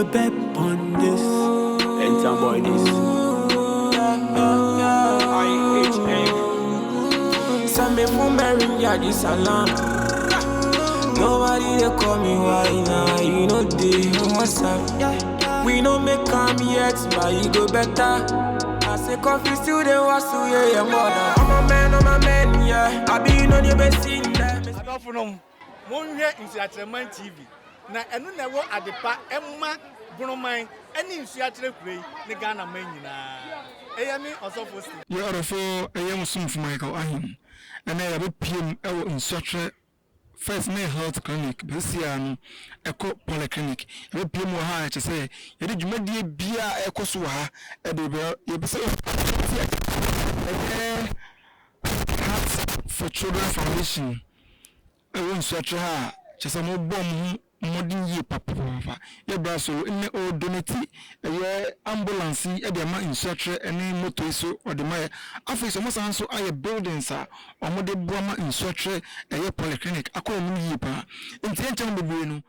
a bet on this. And some boy this. Some people marry this alarm. Nobody they call me why now. You know they what's up. We don't make come yet, but you go better. I say coffee still they was to your mother. I'm a man, yeah. I been on your best scene there. I don't know. One year in Nsoatre TV. Na enu na wo adepa emma broman eni Nsoatre kure ne Ghana man nyina. Eyami osofo sti. You are for eyam sumfu Michael Ahim. And I have a PM Nsoatre First May Health Clinic, Bessiano, Eco Polyclinic. A PM will hire to say, you did you beer Eco Suha, Edinburgh, you say, Hearts for Children Foundation. I won't search her, just a more bomb. Modern year, papa, your brasso in the old donati, a year ambulance, a dema in search any motor or the Maya. Office almost answer our buildings are or model Brahma in search a year polyclinic. I call me Yipa. Intention of Bruno.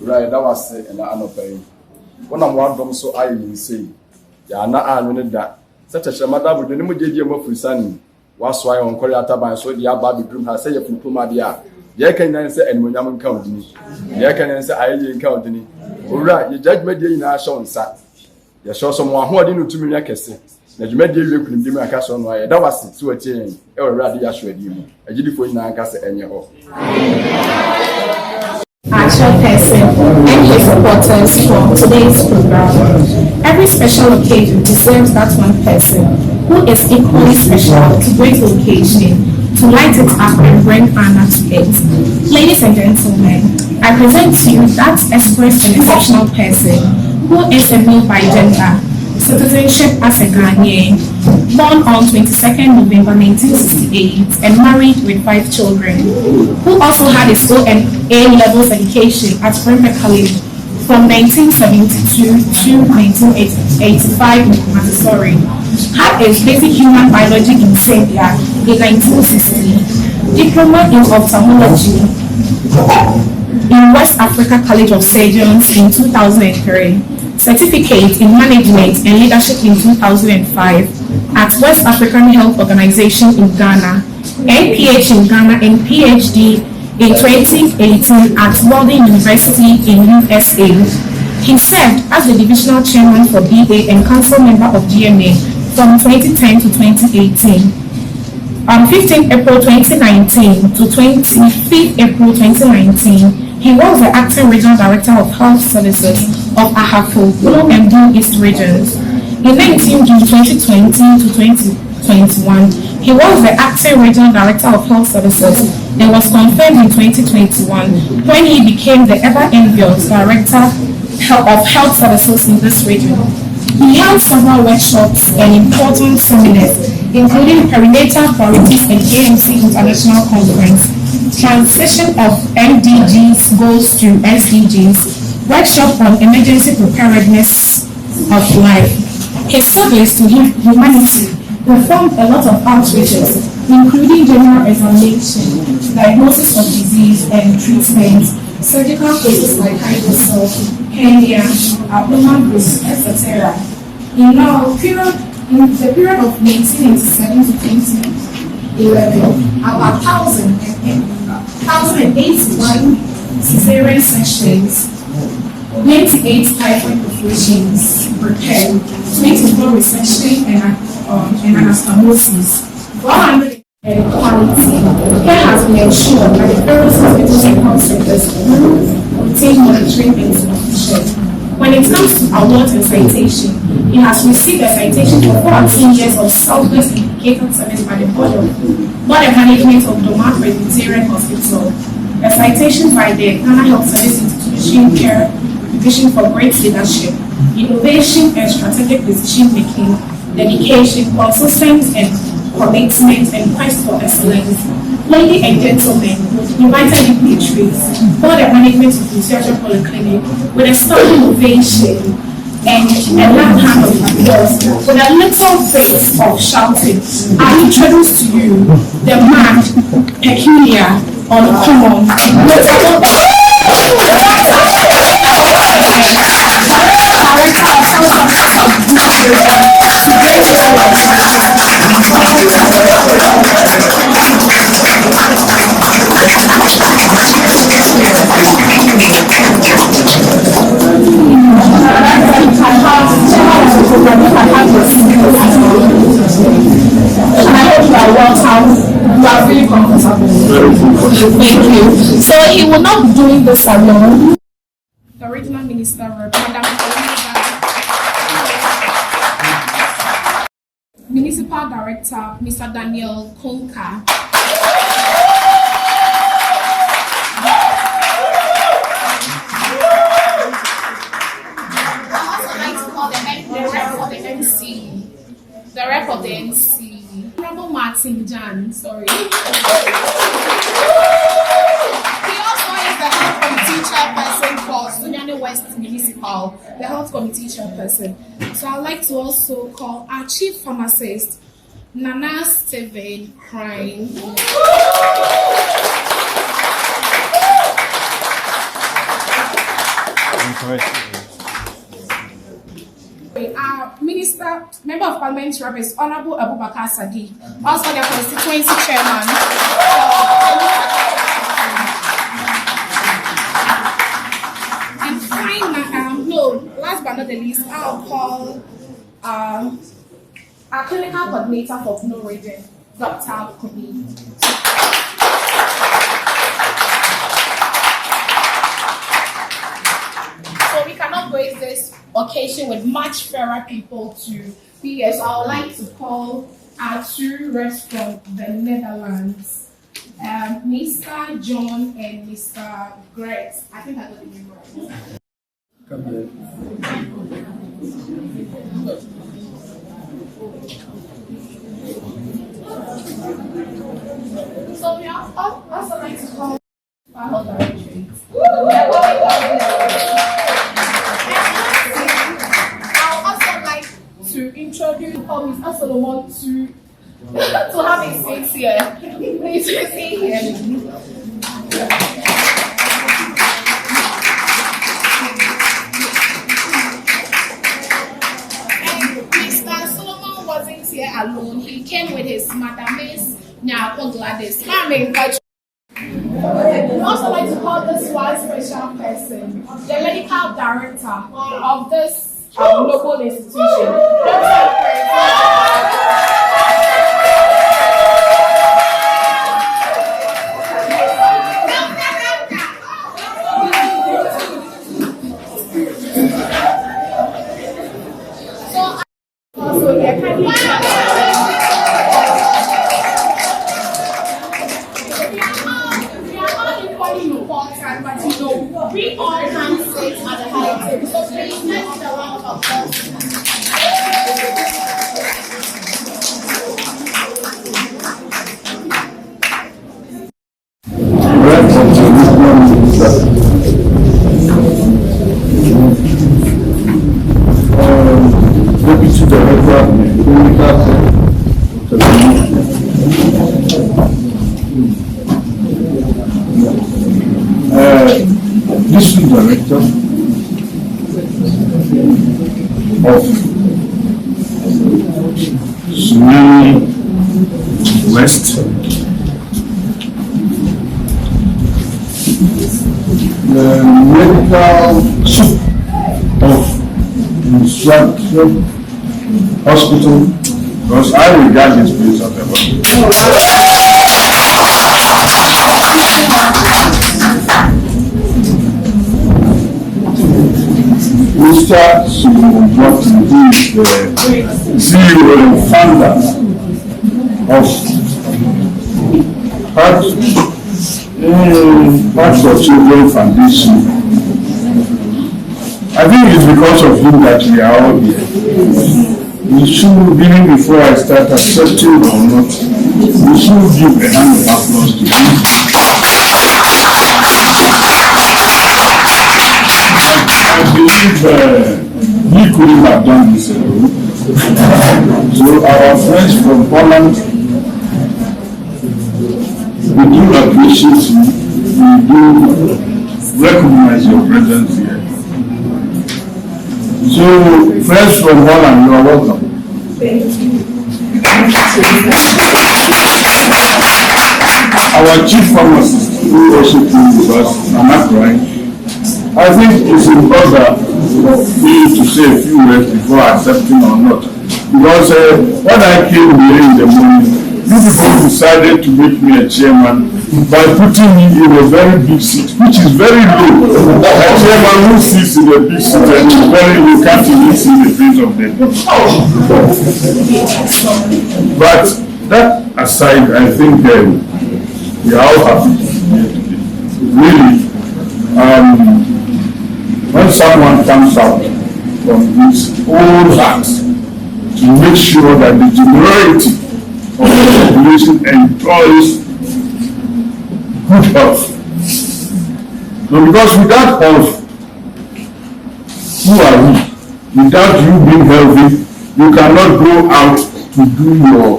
Right, that was it, and I'm not paying. When I'm one of them, so I will say, ya na anwene da such a shamada would no jeje mo frisani was why on Korea taban so the aba bedroom has say from kuma dia ye kan nan say enmonyam nka odini ye kan nan say aye nka odini owura ye judgment dey na show nsa ye show some ho odi no tumi nya kese na judgment dey we kunim aka so no aye da was so atie e owura dey asho adi mu agidifo nyina aka say enye ho actual person and his supporters for today's program. Every special occasion deserves that one person who is equally special to great occasion, to light it up and bring honor to it. Ladies and gentlemen, I present to you that express and exceptional person who is a male by gender, citizenship as a Ghanaian, born on 22nd November 1968 and married with 5 children, who also had his own A-level education at Premier College from 1972 to 1985 in Montessori, had a basic human biology in Zambia in 1960, diploma in ophthalmology in West Africa College of Surgeons in 2003, certificate in management and leadership in 2005 at West African Health Organization in Ghana, NPH in Ghana and PhD in 2018 at Walden University in USA. He served as the divisional chairman for BA and council member of GMA from 2010 to 2018. On 15 April 2019 to 25 April 2019, he was the acting regional director of health services of Ahafo, Ulo MD East Regions. In 19 June 2020 to 2021, he was the acting regional director of health services and was confirmed in 2021 when he became the ever-envious director of health services in this region. He held several workshops and important seminars, including perinatal priorities and AMC International Conference, transition of MDGs goals to SDGs, workshop on emergency preparedness of life. His service to humanity performed a lot of outreaches, including general examination, diagnosis of disease and treatment, surgical cases like hydrocele, hernia, abdominal growth, etc. In the period of 1987 to 2011, about 1,081 cesarean sections, 98 typhoid perforations prepared, 24 resection and anastomosis, 100 and quality. Care has been ensured by the various hospitals and health centers through routine monitoring and supervision. When it comes to awards and citation, he has received a citation for 14 years of selfless and dedicated service by the board of management of Doma Presbyterian Hospital, a citation by the Ghana Health Service Institution extreme care, vision for great leadership, innovation and strategic decision making, dedication, consistency and commitment, and quest for excellence. Ladies and gentlemen, invited dignitaries, board and management of Nsoatre Polyclinic, with a standing ovation and a loud hand of applause, with a little face of shouting, I introduce to you the man, peculiar, uncommon, notable, you are really comfortable. Thank you. So he will not be doing this alone. The regional minister, Madam Municipal Director, Mr. Daniel Konka. I also like to call the rep of the MC. The rep of the MC. Honorable Martin Jan, sorry. He also is the health committee chairperson for Sunyani West Municipal, the health committee chairperson. So I'd like to also call our chief pharmacist, Nana Steven Crime. Our minister, member of parliament rep is Honorable Abubakar Sadi, also the constituency chairman. And finally, last but not the least, I'll call our clinical coordinator for Blue Region, Dr. Kobi. So we cannot waste this occasion with much fairer people to be here. So I would like to call our two reps from the Netherlands, Mr. John and Mr. Greg. I think I got the name right. Come here. So we also like to call our whole directory. To introduce Miss Solomon to have his seat here. Please sit here. And Mr. Solomon wasn't here alone. He came with his Madame Nyako Gladys. I'd also like to call this one special person, the medical director of this local institution. We all can sit at the high table. So please, let's give a round of applause. Deputy Director, District Director of Sunyani West, the medical chief of Nsoatre Hospital, because I regard this place as a Mr. Nsoatre, who is the CEO and founder of Heart for Children Foundation I think it's because of him that we are all here. We should, even before I start accepting or not, we should give a hand of applause to him. I believe he couldn't have done this alone. So our friends from Poland, we do appreciate you. We do recognize your presence here. So, friends from Holland, you are welcome. Thank you. Our chief pharmacist, who also came with us, Nana Crying, I think it's in order for me to say a few words before accepting or not. Because when I came here in the morning, you people decided to make me a chairman by putting me in a very big seat, which is very low. A chairman who sits in a big seat and is very low can't even see the face of them. But that aside, I think we are all happy to be here today. Really, when someone comes out from his own heart to make sure that the generality of the population enjoys good health. No, because without health, who are we? Without you being healthy, you cannot go out to do your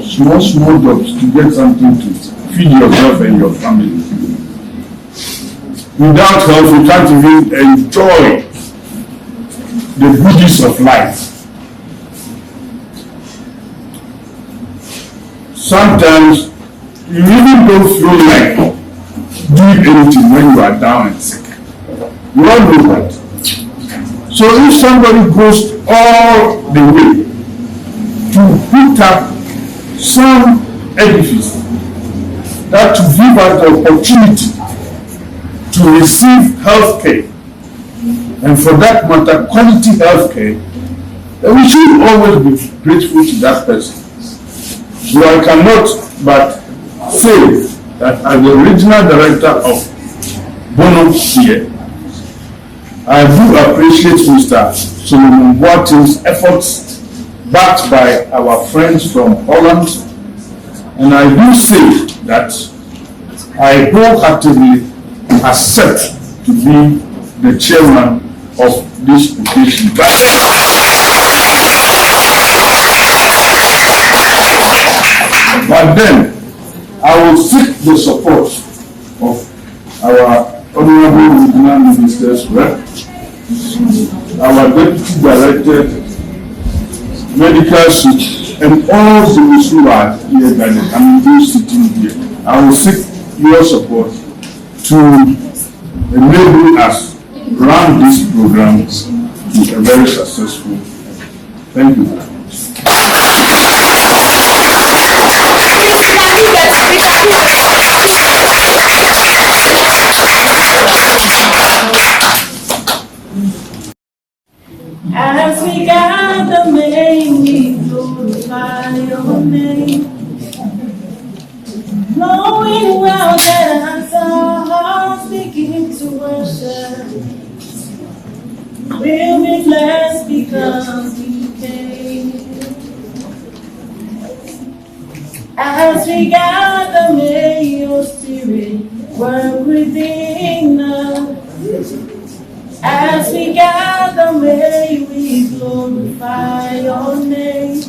small jobs to get something to feed yourself and your family. Without health, you can't even enjoy the goodies of life. Sometimes you even don't feel like doing anything when you are down and sick. You all know that. So if somebody goes all the way to put up some edifice that to give us the opportunity to receive health care, and for that matter, quality health care, then we should always be grateful to that person. So I cannot but say that as the regional director of Bono here, I do appreciate Mr. Solomon Boateng's efforts backed by our friends from Holland, and I do say that I wholeheartedly accept to be the chairman of this occasion. But then, I will seek the support of our Honorable Regional Minister's rep, our Deputy Director, Medical Suite, and all those who are here by the committee sitting here. I will seek your support to enable us run this program to a very successful. Thank you very much. As we gather, may we glorify your name, knowing well that as our hearts begin to worship, we'll be blessed because we came. As we gather, may your spirit work within us. As we gather, may we glorify your name,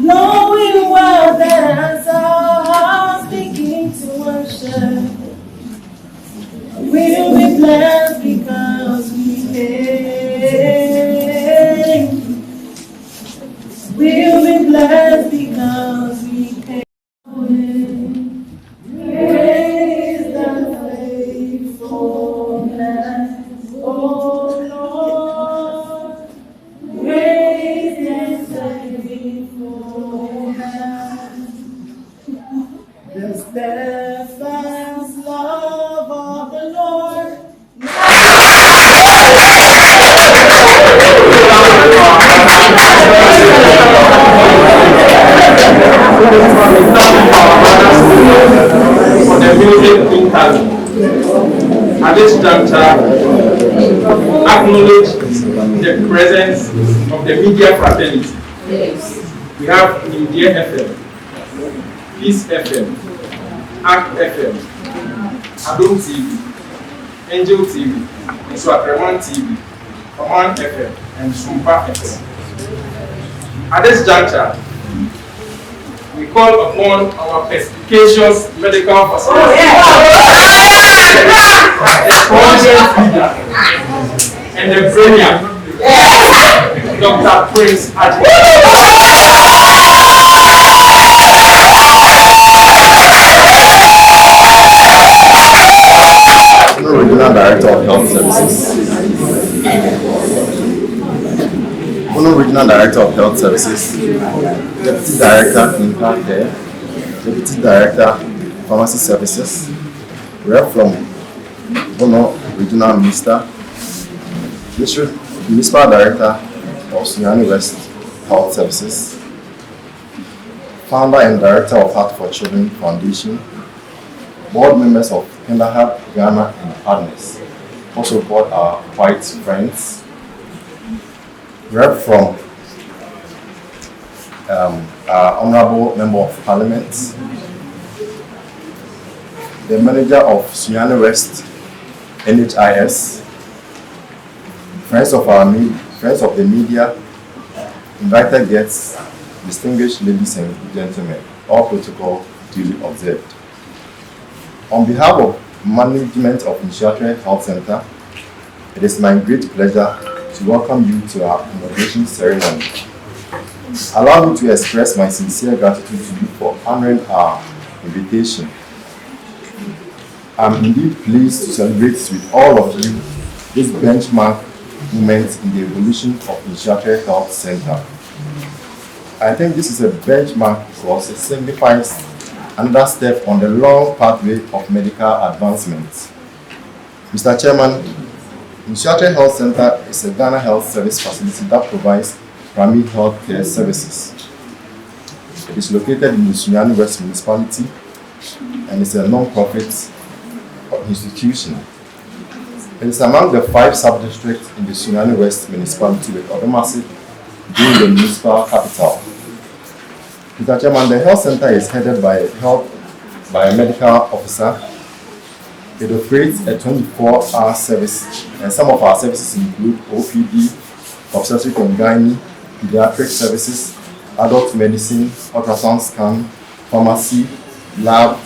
knowing well that as our hearts begin to worship, we'll be blessed because we came. We'll be blessed because we came. Praise the faithfulness, oh Lord. Praise the faithfulness, the steadfast love of the Lord. For the music interview. At this juncture, acknowledge the presence of the media fraternity. We have India FM, Peace FM, Act FM, Adom TV, Angel TV, Nsoatre TV, Command FM, and Sumpa FM. At this juncture, we call upon our perspicacious medical facility, the leader, and the brainiac, Dr. Prince Regional Director of Health Services. Regional Director of Health Services, Deputy Director Clinical Care, Deputy Director Pharmacy Services, Rep from Regional Minister, Municipal Director of Sunyani West Health Services, Founder and Director of Heart for Children Foundation, board members of Kinderheart, Ghana, and Partners, also board our white friends, Rep from our Honorable Member of Parliament, the Manager of Sunyani West NHIS, friends of the media, invited guests, distinguished ladies and gentlemen, all protocol duly observed. On behalf of management of Nsoatre Health Center, it is my great pleasure to welcome you to our inauguration ceremony. Allow me to express my sincere gratitude to you for honoring our invitation. I'm indeed pleased to celebrate with all of you this benchmark moment in the evolution of Nsoatre Health Center. I think this is a benchmark because it signifies another step on the long pathway of medical advancements. Mr. Chairman, Nsoatre Health Center is a Ghana health service facility that provides primary health care services. It is located in the Sunyani West Municipality and is a non-profit institution. It is among the 5 sub-districts in the Sunyani West Municipality, with Odomasi being the municipal capital. Mr. Chairman, the health center is headed by a medical officer. It operates a 24-hour service, and some of our services include OPD, obstetric and gynae, pediatric services, adult medicine, ultrasound scan, pharmacy, lab,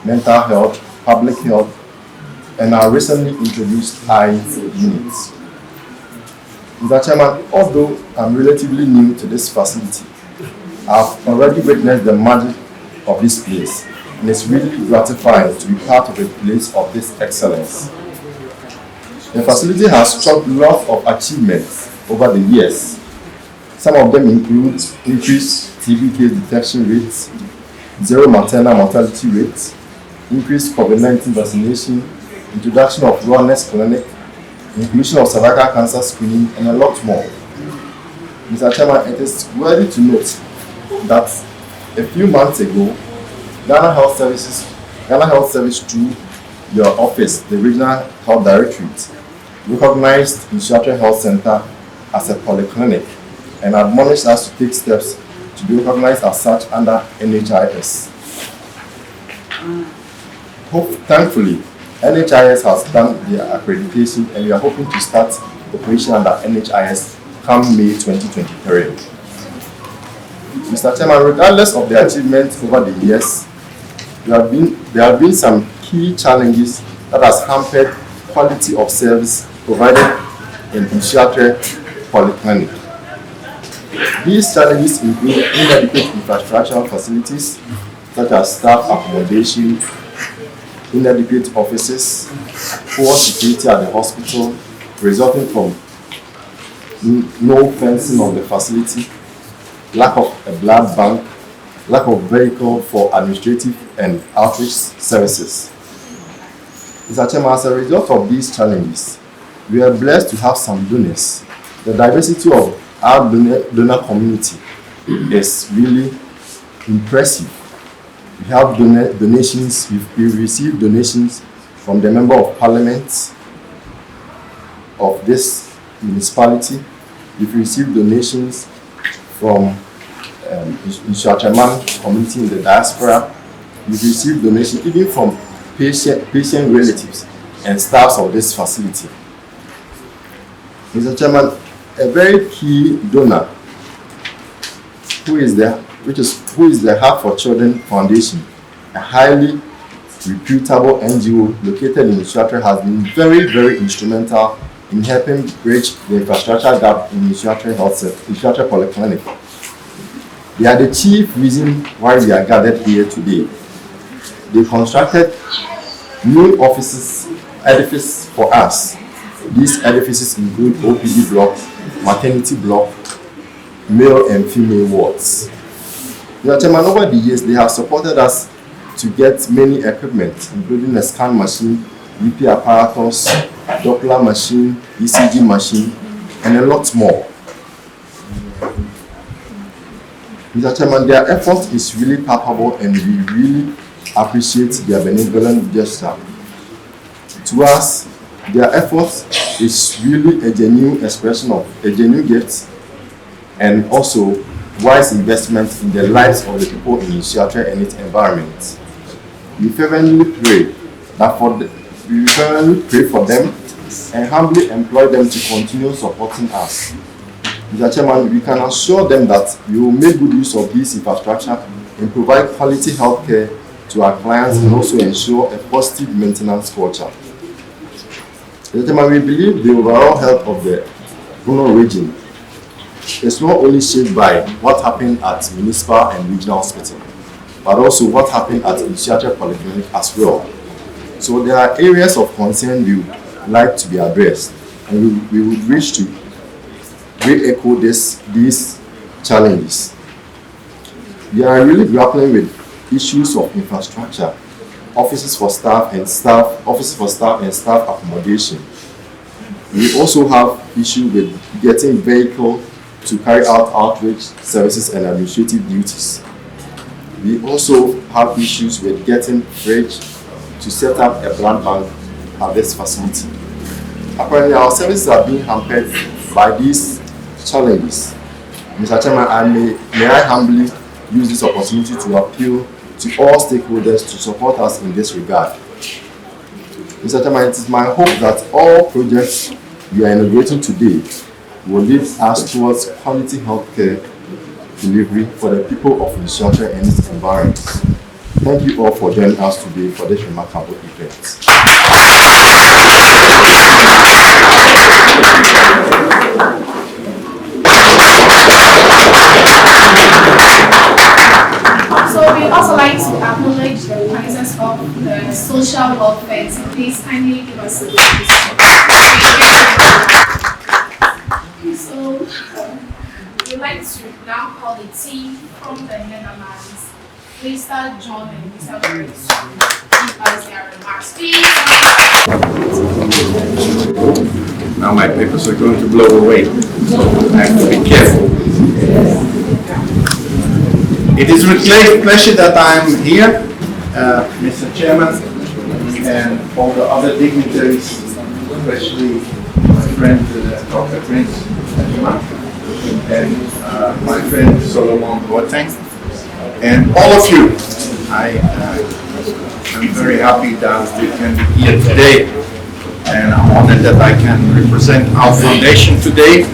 mental health, public health, and our recently introduced eye units. Mr. Chairman, although I'm relatively new to this facility, I've already witnessed the magic of this place, and it's really gratifying to be part of a place of this excellence. The facility has struck lots of achievements over the years. Some of them include increased TB case detection rates, zero maternal mortality rates, increased COVID-19 vaccination, introduction of wellness clinic, inclusion of cervical cancer screening, and a lot more. Mr. Chairman, it is worthy to note that a few months ago, Ghana Health Service through your office, the Regional Health Directorate, recognized Nsoatre Health Center as a polyclinic and admonished us to take steps to be recognized as such under NHIS. Thankfully, NHIS has done their accreditation and we are hoping to start operation under NHIS come May 2023. Mr. Chairman, regardless of the achievements over the years, there have been some key challenges that has hampered quality of service provided in Nsoatre Polyclinic. These challenges include inadequate infrastructural facilities such as staff accommodation, inadequate offices, poor security at the hospital resulting from no fencing of the facility, lack of a blood bank, lack of vehicle for administrative and outreach services. Mr. Chairman, as a result of these challenges, we are blessed to have some donors. The diversity of our donor community is really impressive. We have donations, we received donations from the Member of Parliament of this municipality. We've received donations from Nsoatre community in the diaspora. We've received donations even from patient relatives and staffs of this facility. Mr. Chairman, a very key donor who is the Heart for Children Foundation, a highly reputable NGO located in Nsoatre, has been very, very instrumental in helping bridge the infrastructure gap in Nsoatre Nsoatre Polyclinic. They are the chief reason why we are gathered here today. They constructed new edifices for us. These edifices include OPD block, maternity block, male and female wards. Over the years, they have supported us to get many equipment, including a scan machine, EP apparatus, Doppler machine, ECG machine, and a lot more. Mr. Chairman, their effort is really palpable, and we really appreciate their benevolent gesture. To us, their effort is really a genuine expression of a genuine gift and also wise investment in the lives of the people in Nsoatre and its environment. We fervently pray for them and humbly employ them to continue supporting us. Mr. Chairman, we can assure them that we will make good use of this infrastructure and provide quality health care to our clients and also ensure a positive maintenance culture. Mr. Chairman, we believe the overall health of the Bruno region is not only shaped by what happened at municipal and regional hospital, but also what happened at Nsoatre Polyclinic as well. So there are areas of concern we would like to be addressed, and we would wish to re-echo these challenges. We are really grappling with issues of infrastructure, offices for staff and staff accommodation. We also have issues with getting vehicles to carry out outreach services and administrative duties. We also have issues with getting fridge to set up a blood bank at this facility. Apparently, our services are being hampered by these challenges. Mr. Chairman, may I humbly use this opportunity to appeal to all stakeholders to support us in this regard. Mr. Chairman, it is my hope that all projects we are inaugurating today will lead us towards quality healthcare delivery for the people of Nsoatre and its environment. Thank you all for joining us today for this remarkable event. So we also like to acknowledge the presence of the social welfare. Please kindly give us a So we'd like to now call the team from the Netherlands, Mr. John and Mr. Barry, to give us their remarks. Now my papers are going to blow away. I have to be careful. It is with great pleasure that I am here, Mr. Chairman, and all the other dignitaries, especially my friend Dr. Prince and my friend Solomon Boateng, and all of you. I'm very happy that we can be here today, and I'm honored that I can represent our foundation today,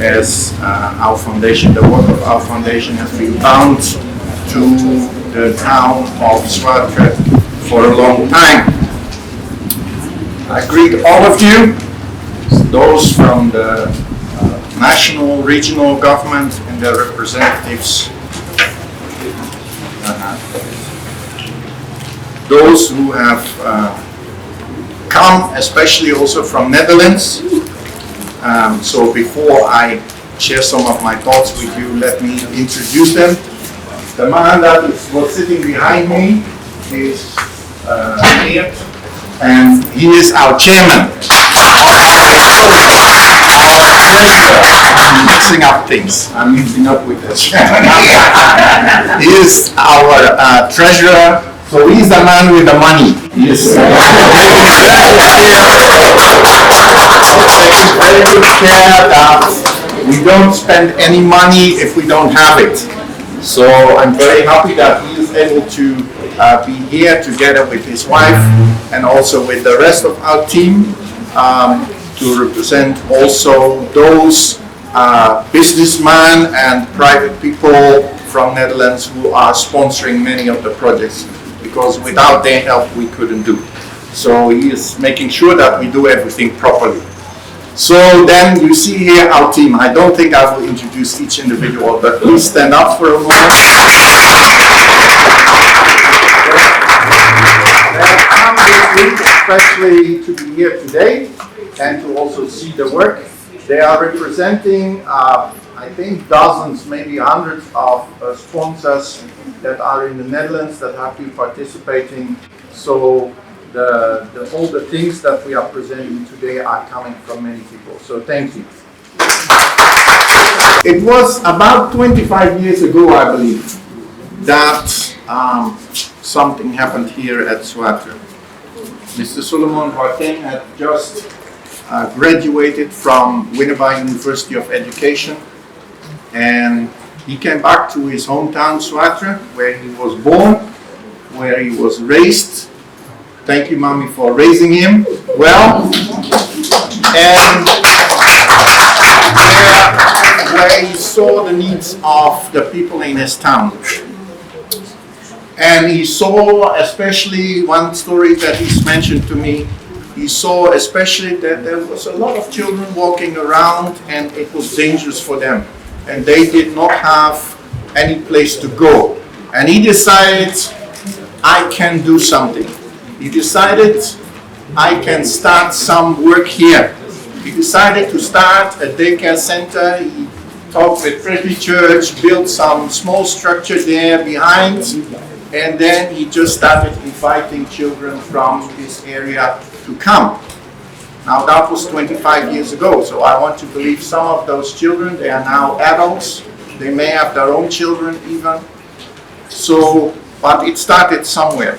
as our foundation, the work of our foundation has been bound to the town of Nsoatre for a long time. I greet all of you, those from the national, regional government and their representatives, those who have come, especially also from Netherlands. So before I share some of my thoughts with you, let me introduce them. The man that was sitting behind me is here, and he is our chairman. I'm mixing up things. I'm mixing up with the chairman. He is our treasurer So he's the man with the money. He's taking very good care that we don't spend any money if we don't have it. So I'm very happy that he is able to be here together with his wife and also with the rest of our team to represent also those businessmen and private people from Netherlands who are sponsoring many of the projects, because without their help we couldn't do. So he is making sure that we do everything properly. So then you see here our team. I don't think I will introduce each individual, but please stand up for a moment. They have come this week especially to be here today and to also see the work. They are representing, I think, dozens, maybe hundreds of sponsors that are in the Netherlands that have been participating. So all the things that we are presenting today are coming from many people. So thank you. It was about 25 years ago, I believe, that something happened here at Nsoatre. Mr. Solomon Boateng had just graduated from Winneba University of Education, and he came back to his hometown Nsoatre, where he was born, where he was raised. Thank you, Mommy, for raising him well. And where he saw the needs of the people in his town. And he saw, especially one story that he's mentioned to me, he saw especially that there was a lot of children walking around and it was dangerous for them. And they did not have any place to go. And he decided, I can do something. He decided, I can start some work here. He decided to start a daycare center. He talked with Presby Church, built some small structure there behind, and then he just started inviting children from this area to come. Now that was 25 years ago, so I want to believe some of those children, they are now adults. They may have their own children even. So, but it started somewhere.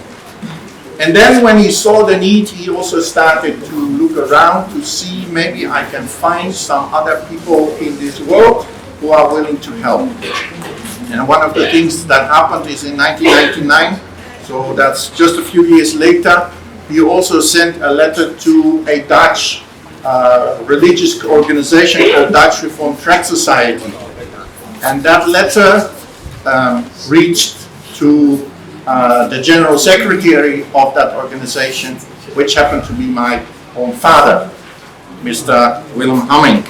And then when he saw the need, he also started to look around to see maybe I can find some other people in this world who are willing to help. And one of the things that happened is in 1999, so that's just a few years later, he also sent a letter to a Dutch religious organization called Dutch Reformed Tract Society. And that letter reached to the general secretary of that organization, which happened to be my own father, Mr. Willem Hamming.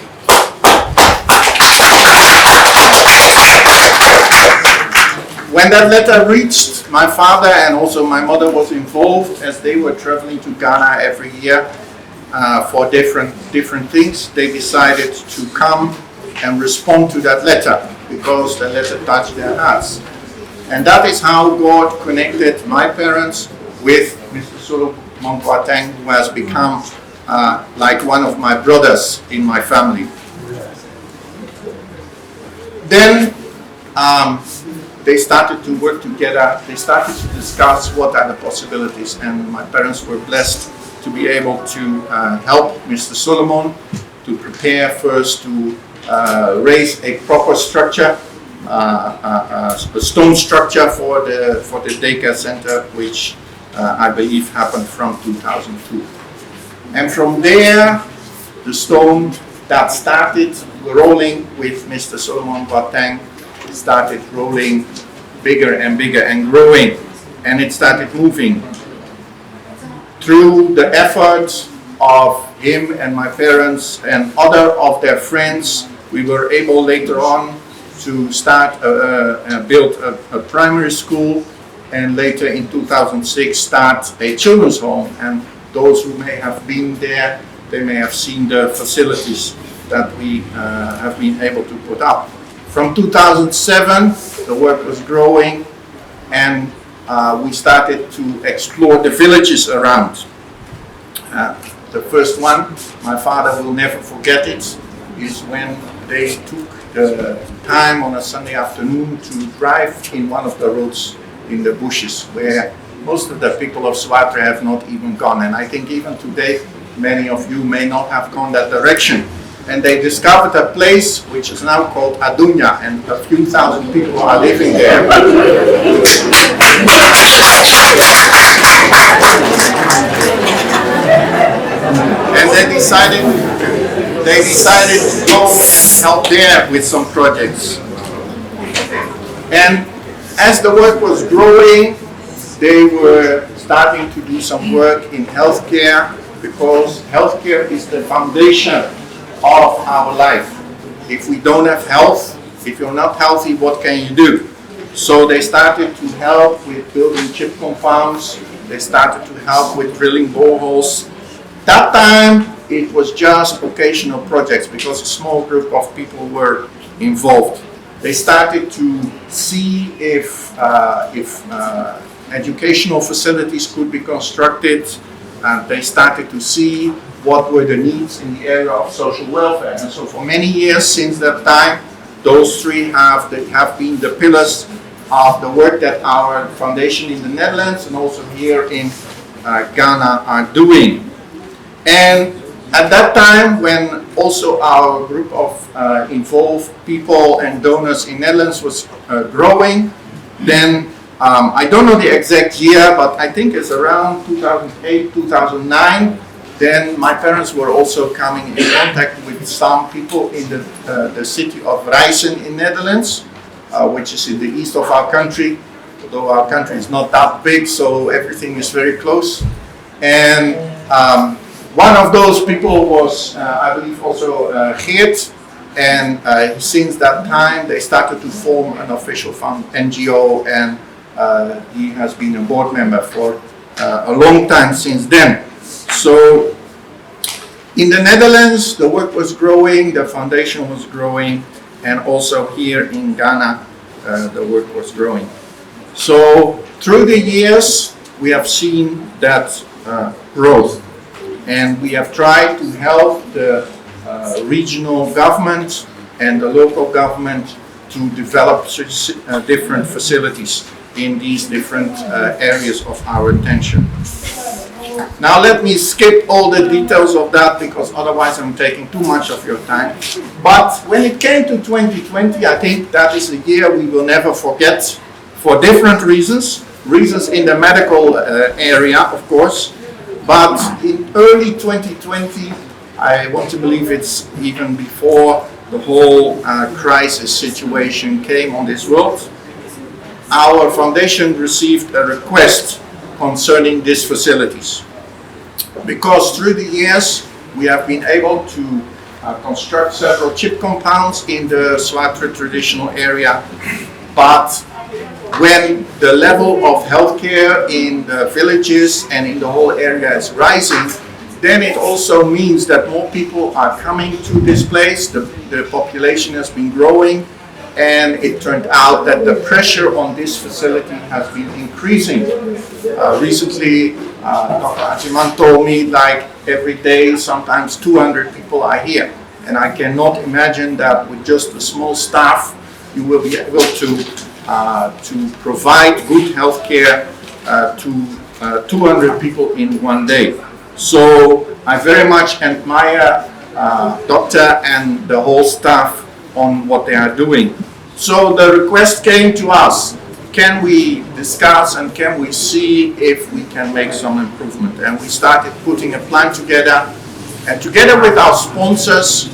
When that letter reached my father, and also my mother was involved as they were traveling to Ghana every year for different things, they decided to come and respond to that letter because the letter touched their hearts. And that is how God connected my parents with Mr. Solomon Boateng, who has become like one of my brothers in my family. Then they started to work together. They started to discuss what are the possibilities, and my parents were blessed to be able to help Mr. Solomon to prepare first to raise a proper structure, a stone structure for the daycare center, which I believe happened from 2002. And from there, the stone that started rolling with Mr. Solomon Boateng started rolling bigger and bigger and growing, and it started moving. Through the efforts of him and my parents and other of their friends, we were able later on to start build a primary school, and later in 2006 start a children's home. And those who may have been there, they may have seen the facilities that we have been able to put up. From 2007, the work was growing, and we started to explore the villages around. The first one, my father will never forget it, is when they took the time on a Sunday afternoon to drive in one of the roads in the bushes, where most of the people of Nsoatre have not even gone. And I think even today, many of you may not have gone that direction. And they discovered a place which is now called Adunya, and a few thousand people are living there. And they decided to go help there with some projects. And as the work was growing, they were starting to do some work in healthcare, because healthcare is the foundation of our life. If we don't have health, if you're not healthy, what can you do? So they started to help with building chip compounds. They started to help with drilling boreholes. That time, it was just occasional projects because a small group of people were involved. They started to see if educational facilities could be constructed, and they started to see what were the needs in the area of social welfare. And so for many years since that time, those three have been the pillars of the work that our foundation in the Netherlands and also here in Ghana are doing. And at that time, when also our group of involved people and donors in Netherlands was growing, then I don't know the exact year, but I think it's around 2008, 2009, then my parents were also coming in contact with some people in the city of Rijssen in Netherlands, which is in the east of our country, although our country is not that big, so everything is very close. And one of those people was, I believe, also Geert, and since that time they started to form an official NGO, and he has been a board member for a long time since then. So in the Netherlands, the work was growing, the foundation was growing, and also here in Ghana, the work was growing. So through the years, we have seen that growth, and we have tried to help the regional government and the local government to develop different facilities in these different areas of our attention. Now let me skip all the details of that, because otherwise I'm taking too much of your time. But when it came to 2020, I think that is a year we will never forget for different reasons. Reasons in the medical area, of course. But in early 2020, I want to believe it's even before the whole crisis situation came on this world, our foundation received a request concerning these facilities. Because through the years, we have been able to construct several chip compounds in the Nsoatre traditional area, but when the level of healthcare in the villages and in the whole area is rising, then it also means that more people are coming to this place, the population has been growing, and it turned out that the pressure on this facility has been increasing. Recently, Dr. Ajiman told me like every day, sometimes 200 people are here. And I cannot imagine that with just a small staff, you will be able to provide good health care to 200 people in one day. So I very much admire Doctor and the whole staff on what they are doing. So the request came to us, can we discuss and can we see if we can make some improvement? And we started putting a plan together, and together with our sponsors,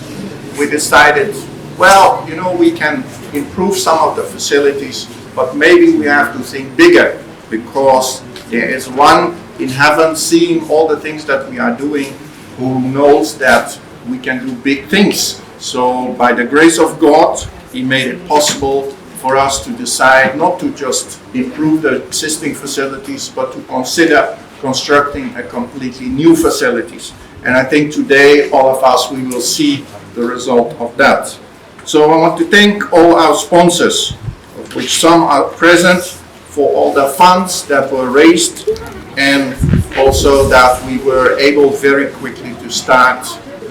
we decided, well, you know, we can improve some of the facilities, but maybe we have to think bigger, because there is one in heaven seeing all the things that we are doing, who knows that we can do big things. So by the grace of God, He made it possible for us to decide not to just improve the existing facilities, but to consider constructing a completely new facilities. And I think today, all of us, we will see the result of that. So I want to thank all our sponsors, of which some are present, for all the funds that were raised, and also that we were able very quickly to start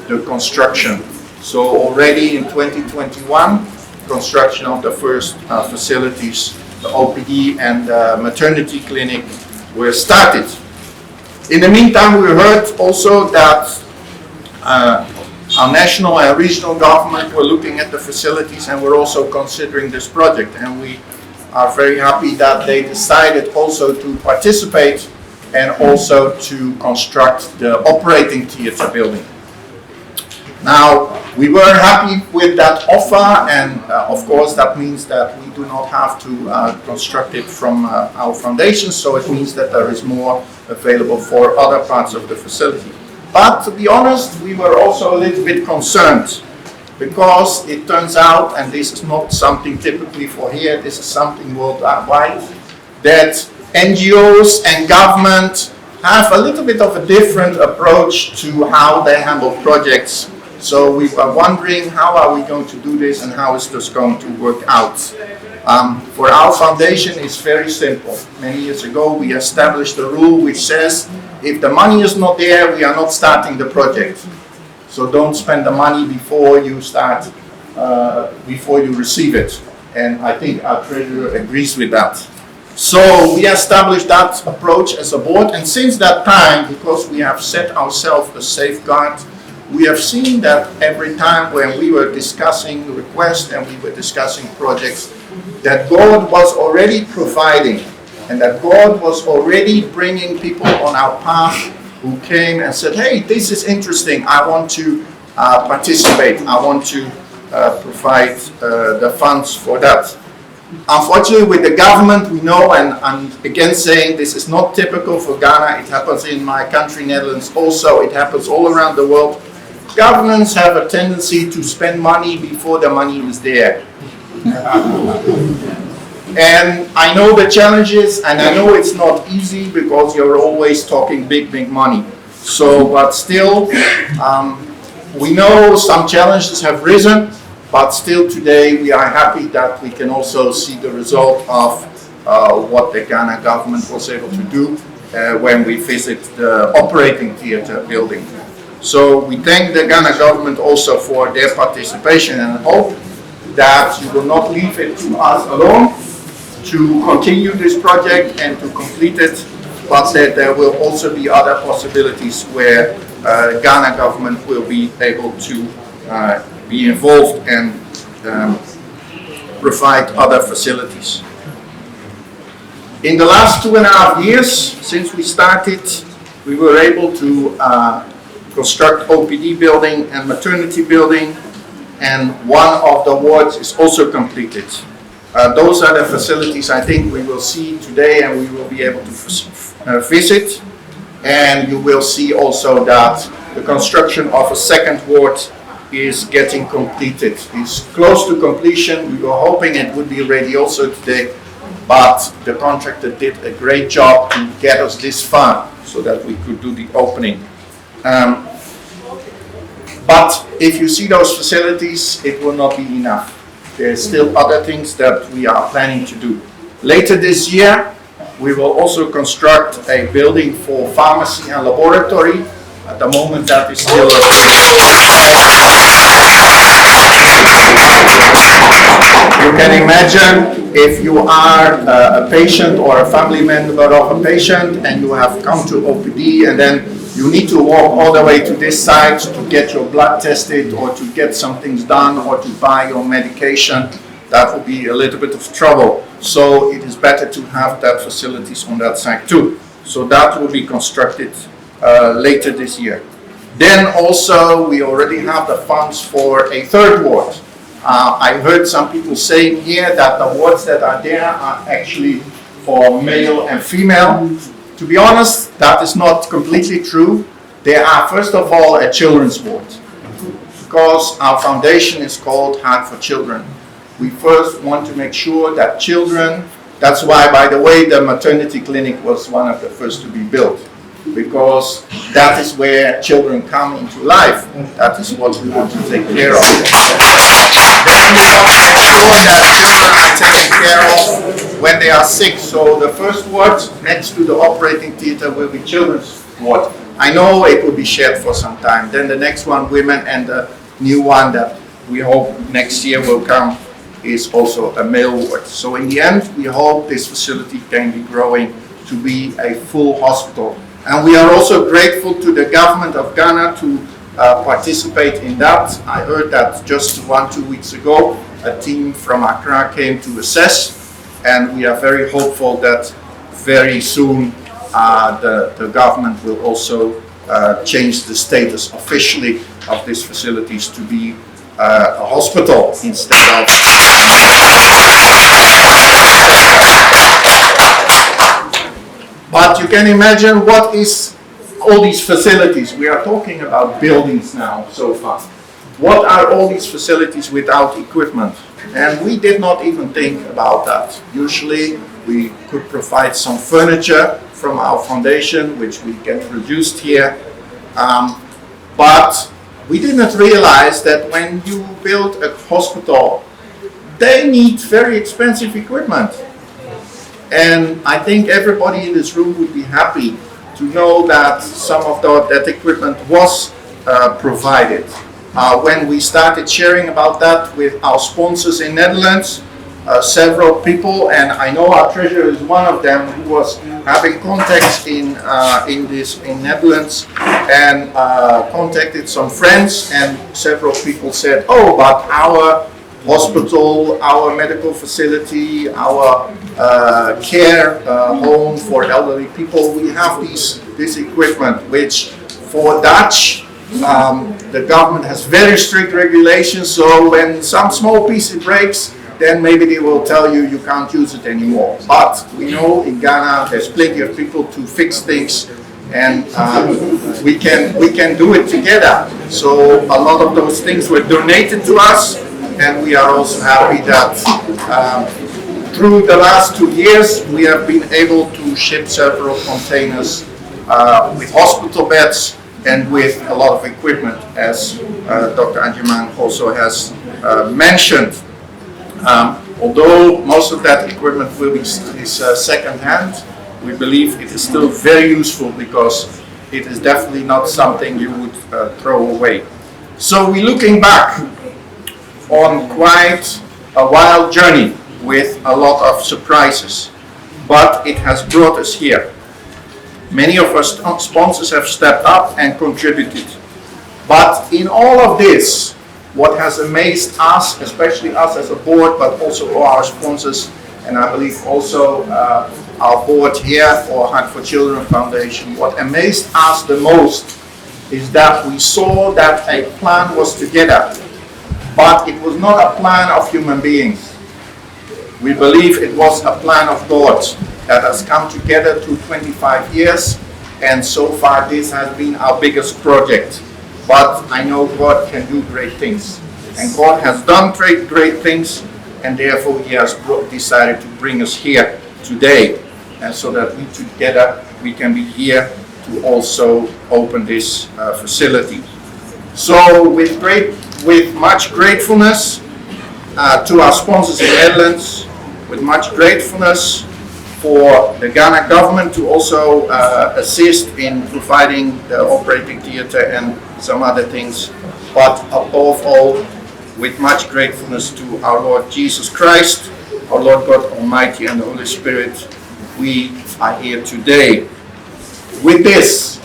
the construction. So already in 2021, construction of the first facilities, the OPD and the maternity clinic, were started. In the meantime, we heard also that our national and regional government were looking at the facilities and were also considering this project, and we are very happy that they decided also to participate and also to construct the operating theater building. Now, we were happy with that offer, and of course that means that we do not have to construct it from our foundation, so it means that there is more available for other parts of the facility. But to be honest, we were also a little bit concerned, because it turns out, and this is not something typically for here, this is something worldwide, that NGOs and government have a little bit of a different approach to how they handle projects. So we were wondering, how are we going to do this and how is this going to work out? For our foundation, it's very simple. Many years ago, we established a rule which says, if the money is not there, we are not starting the project. So don't spend the money before you start, before you receive it. And I think our treasurer agrees with that. So we established that approach as a board, and since that time, because we have set ourselves a safeguard, we have seen that every time when we were discussing requests and we were discussing projects, that God was already providing, and that God was already bringing people on our path who came and said, hey, this is interesting, I want to participate, I want to provide the funds for that. Unfortunately, with the government, we know, and I'm again saying this is not typical for Ghana, it happens in my country, Netherlands also, it happens all around the world. Governments have a tendency to spend money before the money is there. And I know the challenges, and I know it's not easy because you're always talking big money. So, but still, we know some challenges have risen, but still today we are happy that we can also see the result of what the Ghana government was able to do when we visit the operating theater building. So we thank the Ghana government also for their participation, and hope that you will not leave it to us alone to continue this project and to complete it, but that there will also be other possibilities where Ghana government will be able to be involved and provide other facilities. In the last 2.5 years since we started, we were able to construct OPD building and maternity building, and one of the wards is also completed. Those are the facilities I think we will see today, and we will be able to visit. And you will see also that the construction of a second ward is getting completed. It's close to completion. We were hoping it would be ready also today, but the contractor did a great job to get us this far so that we could do the opening. But if you see those facilities, it will not be enough. There's still other things that we are planning to do. Later this year, we will also construct a building for pharmacy and laboratory. At the moment, that is still You can imagine if you are a patient or a family member of a patient and you have come to OPD, and then you need to walk all the way to this site to get your blood tested or to get some things done or to buy your medication. That would be a little bit of trouble. So it is better to have that facilities on that side too. So that will be constructed later this year. Then also we already have the funds for a third ward. I heard some people saying here that the wards that are there are actually for male and female. To be honest, that is not completely true. They are first of all a children's ward, because our foundation is called Heart for Children. We first want to make sure that children, that's why, by the way, the maternity clinic was one of the first to be built, because that is where children come into life. That is what we want to take care of. Then we want to make sure that children are taken care of when they are sick. So the first ward next to the operating theater will be children's ward. I know it will be shared for some time. Then the next one, women, and the new one that we hope next year will come is also a male ward. So in the end, we hope this facility can be growing to be a full hospital. And we are also grateful to the government of Ghana to participate in that. I heard that just 1-2 weeks ago, a team from Accra came to assess, and we are very hopeful that very soon the government will also change the status officially of these facilities to be a hospital instead of... But you can imagine what is all these facilities. We are talking about buildings now so far. What are all these facilities without equipment? And we did not even think about that. Usually we could provide some furniture from our foundation, which we get produced here. But we didn't realize that when you build a hospital, they need very expensive equipment. And I think everybody in this room would be happy to know that some of that equipment was provided. When we started sharing about that with our sponsors in Netherlands, several people, and I know our treasurer is one of them, who was having contacts in Netherlands and contacted some friends, and several people said, oh, but our hospital, our medical facility, our care home for elderly people, we have this equipment, which for Dutch, the government has very strict regulations, so when some small piece breaks, then maybe they will tell you you can't use it anymore. But we know in Ghana there's plenty of people to fix things, and we can do it together. So a lot of those things were donated to us, and we are also happy that through the last 2 years we have been able to ship several containers with hospital beds and with a lot of equipment, as Dr. Anjuman also has mentioned. Although most of that equipment is second-hand, we believe it is still very useful because it is definitely not something you would throw away. So we're looking back on quite a wild journey with a lot of surprises, but it has brought us here. Many of our sponsors have stepped up and contributed. But in all of this, what has amazed us, especially us as a board, but also all our sponsors, and I believe also our board here for Heart for Children Foundation, what amazed us the most is that we saw that a plan was together, but it was not a plan of human beings. We believe it was a plan of God that has come together through 25 years, and so far this has been our biggest project. But I know God can do great things, and God has done great things, and therefore He has decided to bring us here today, and so that we together we can be here to also open this facility. So with much gratefulness to our sponsors in the Netherlands, with much gratefulness for the Ghana government to also assist in providing the operating theatre and some other things, but above all, with much gratefulness to our Lord Jesus Christ, our Lord God Almighty and the Holy Spirit, we are here today. With this,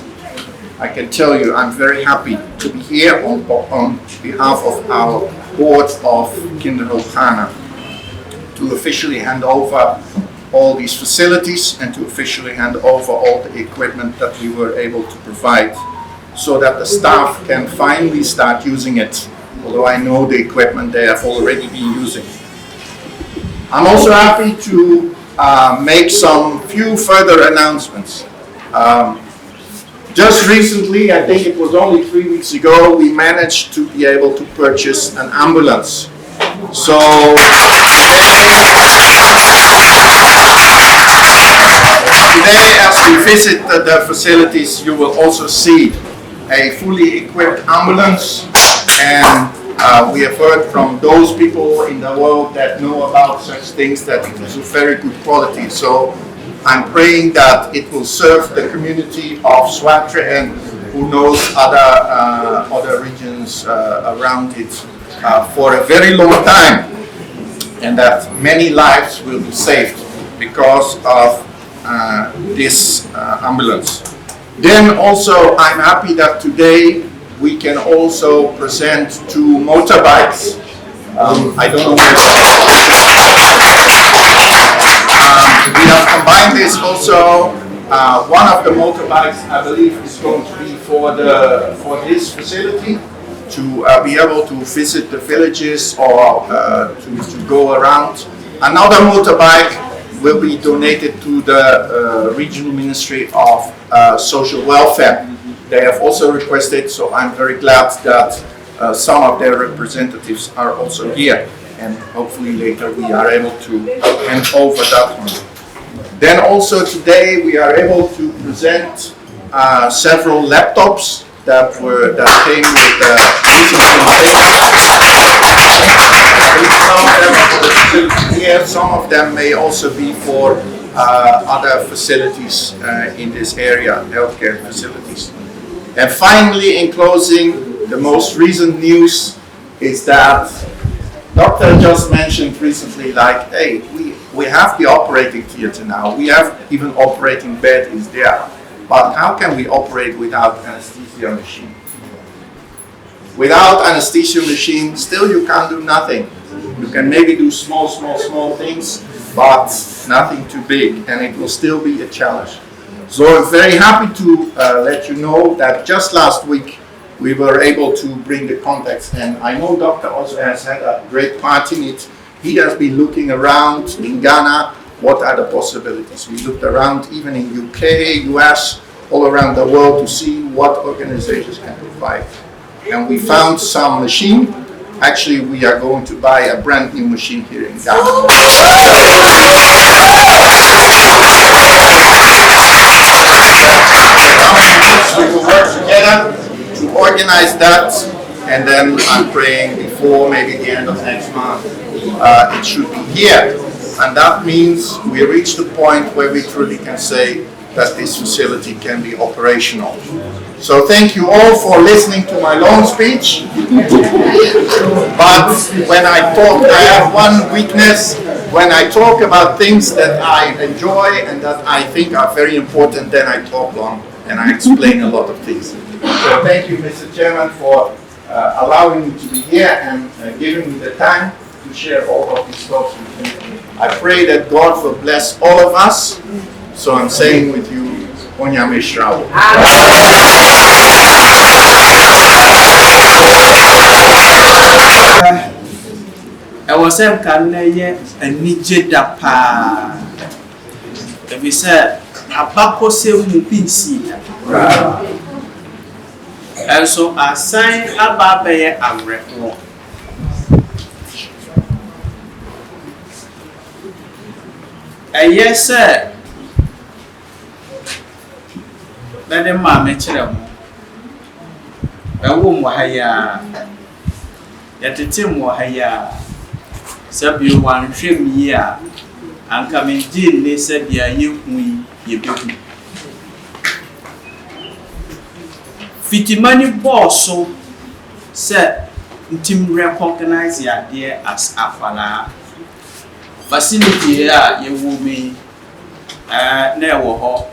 I can tell you I'm very happy to be here on behalf of our board of Kinderhulp Ghana to officially hand over all these facilities and to officially hand over all the equipment that we were able to provide, so that the staff can finally start using it, although I know the equipment they have already been using. I'm also happy to make some few further announcements. Just recently, I think it was only 3 weeks ago, we managed to be able to purchase an ambulance. So today, as we visit the facilities, you will also see a fully equipped ambulance, and we have heard from those people in the world that know about such things that it is of very good quality. So I'm praying that it will serve the community of Nsoatre and who knows other regions around it for a very long time, and that many lives will be saved because of this ambulance. Then also I'm happy that today we can also present 2 motorbikes. I don't know where we have combined this also. One of the motorbikes I believe is going to be for this facility to be able to visit the villages or to go around. Another motorbike will be donated to the Regional Ministry of Social Welfare. They have also requested, so I'm very glad that some of their representatives are also here, and hopefully later we are able to hand over that one. Then also today we are able to present several laptops that came with here. Some of them may also be for other facilities in this area, healthcare facilities. And finally, in closing, the most recent news is that Doctor just mentioned recently, like, hey, we have the operating theater now. We have even operating bed is there. But how can we operate without anesthesia machine? Without anesthesia machine, still you can't do nothing. You can maybe do small things, but nothing too big, and it will still be a challenge. So I'm very happy to let you know that just last week we were able to bring the contacts, and I know Doctor also has had a great part in it. He has been looking around in Ghana, what are the possibilities. We looked around even in UK, US, all around the world to see what organizations can provide. And we found some machine. Actually, we are going to buy a brand new machine here in Ghana. We will work together to organize that, and then I'm praying before maybe the end of next month it should be here, and that means we reach the point where we truly can say that this facility can be operational. So thank you all for listening to my long speech. But when I talk, I have one weakness. When I talk about things that I enjoy and that I think are very important, then I talk long and I explain a lot of things. So thank you, Mr. Chairman, for allowing me to be here and giving me the time to share all of these thoughts with you. I pray that God will bless all of us. So I'm saying with you, Onyame Shrawo. I was saying, can I hear a Nijeda pa? If we said, a bako se mupinsi. And so I signed a babe and record. And yes, sir. Let them mamma chill. A woman wahaya. Yet a team wahaya. Sub you one trim year. And coming in, they said, yeah, you do. Fitimani boss so said, Tim recognize your idea as Afala. Facility here, you will be never home.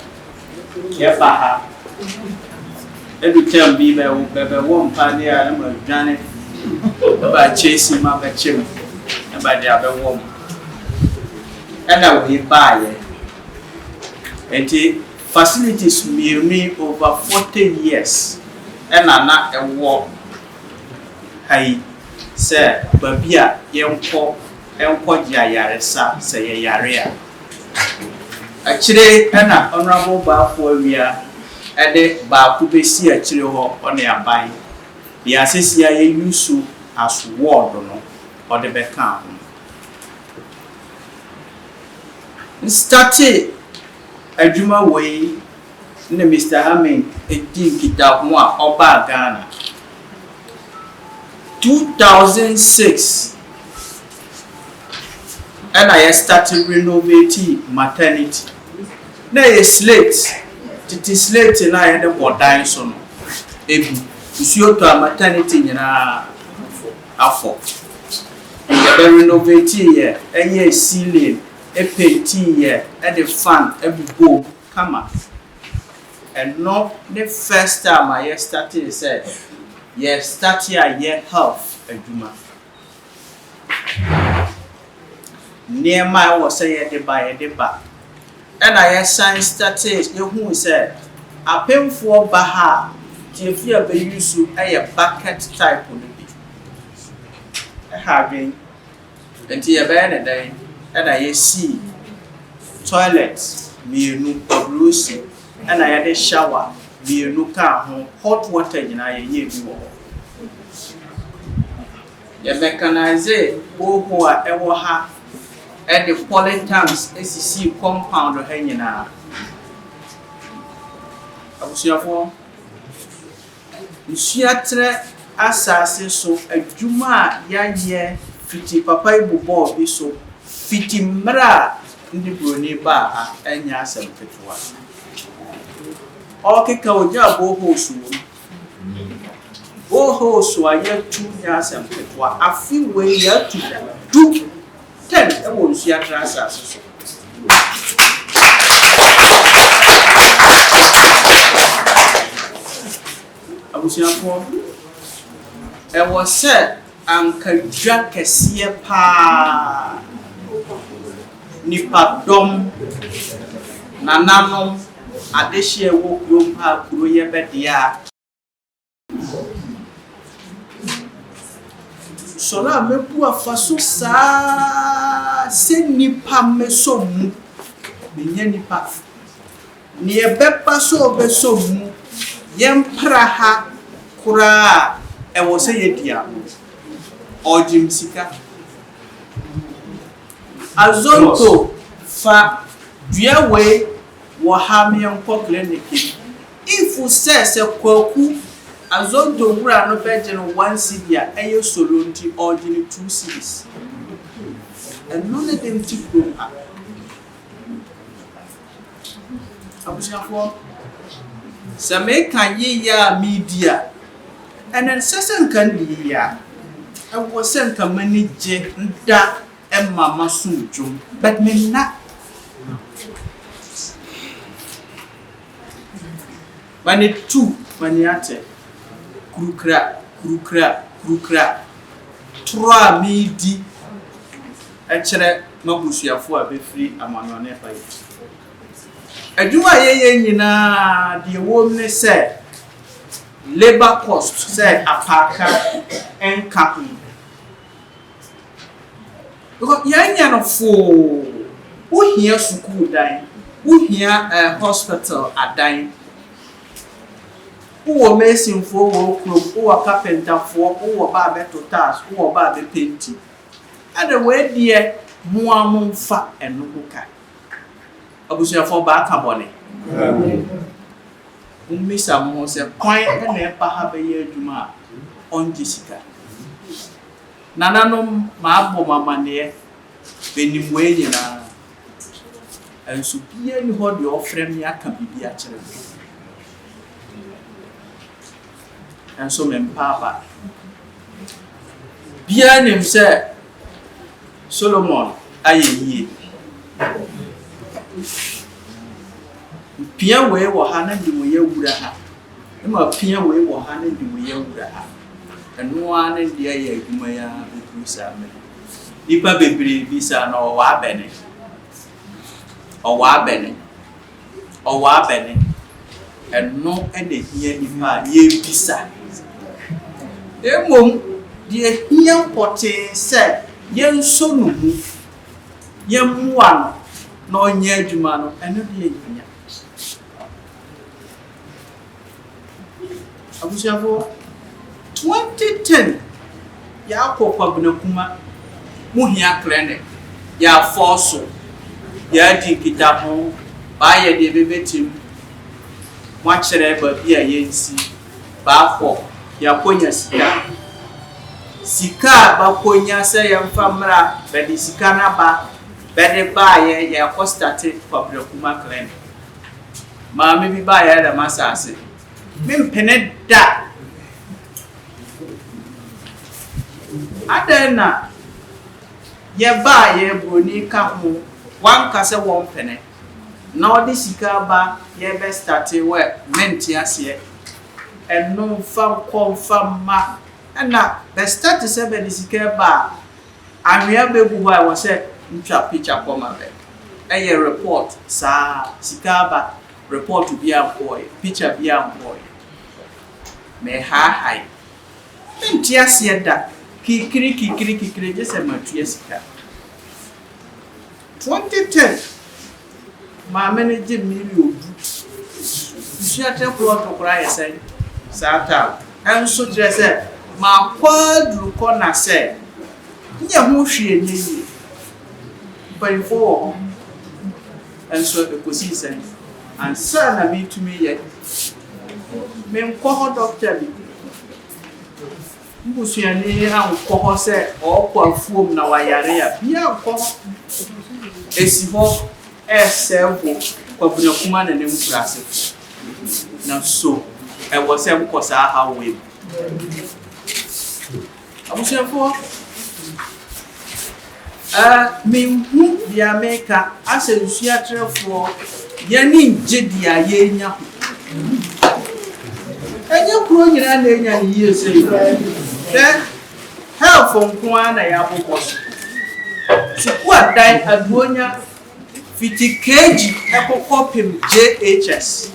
Yabaha. Every time be by one party, I'm a Janet about chasing my chim about the other woman. And I will buy it. And the facilities me over 40 years. And I'm not a war. I said, Babia, young pop. Yaresa say Yaria. Actually, an honorable bar for we are at the bar could be see a chill on their buying. The assistia use as ward or the back. Started a Juma way, Mr. Hamming, a deep guitar one or bar Ghana. 2006. And I started renovating maternity. Now a slate. It is slate and I had a more dinosaur. If you to a maternity in a afo. You renovating here, a year ceiling, a painting here at the fun every go come up. And not the first time I started said, yes, start here health and Juma. Near my was say the by the back. And I science started who said, a pen for Baha, if you have used to a bucket type of the having until you a day, and I see toilets, me no Lucy, and I had a shower, me no car home, hot water in I year more. The mechanize who are ever have at the Polyclinic SEC compound hanging out. I was your for Nsoatre asase so adwuma ya ye fiti papa ibubo bi so fiti mra ndi broni ba a enya asem ketwa okeka oja boho so aye tu nya asem ketwa afi we ya tu du ten e wo Nsoatre asase so abusiafo e was said ankadwa kese pa nipa dom nananom adehye wo kurom pa kuro ye bedia sola mepu afaso sa se nipa mesomu menye nipa ni ebepa so besomu yempra ha kura e wo se yedia ojim sika azonto fa duawe wo ha me Polyclinic if se kwaku azonto wura no beje no 1 cedi a eye solo nti ojini 2 cedis and none of them to go up abusafo some can ya media and then certain can be ya I was sent a manager that and mama sujum but me not when it too maniate krukra trois midi a chere mabusuafo abefri amanone fa yi aduma ye nyina de wom say labor cost say apaka enka because yanya no fo wo hia school dan wo hia hospital adan wo mason fo wo kro wo carpenter fo wo ba beto tas wo ba be painting ada we die muamu fa eno ka abusuafo ba ka bone ummisa mo se kwan na e pa ha be ye adwuma onje sika nananom ma abo mamane benimwe nyina enso bia ni ho de ofrem ya ka bibia kire enso mempapa bia nim se Solomon ayeyi pia we wo ha na ndi mo ye wura ha ma pia we wo ha na ndi mo ye wura ha eno ana ndi aye adwuma ya berusa me nipa bebre bisa na o wa bene eno ene hia nipa ye bisa emom die hia pote se yen so no mu yemwa no onye adwuma no eno de hia abusiafo 2010 ya akokwa bunakuma muhia clinic ya force ya dikita ho ba ye de bebetim mwa kire ba bia yensi ba fo ya konya sika ba konya se ya mfamra ba di sika na ba de ba ye ya ko start kwa bunakuma clinic ma me bi ba ya da masase mimpene da adena ye ba ye broni ka ho one kase one penny. Now this ikaba ye be started where menti ase and no fam confirm ma na be start to say be this ikaba anwea bebu why was say ntwa picture come be a report sa sikaba report to be employ picture be employ me ha menti ase da kikiri just a matu sika 2010 my manager million Nsoatre plot to cry say sata and so dress my quadru corner say nya ho hwe enyi by 4 and so the position and sana me to me yet me nko doctor bi mbusuani anko say o kwa fuom na wayare ya bia nko esi ho esevo kwa bunya kuma na nem kurase na so e wo se mko sa ha we abusuafo me hu dia meka ase Nsoatrefo yani njedi ayenya ho enye kuro nyina na enya ni yese help from kwa na ya bokos suku adai aduonya fiti keji ekokopim JHS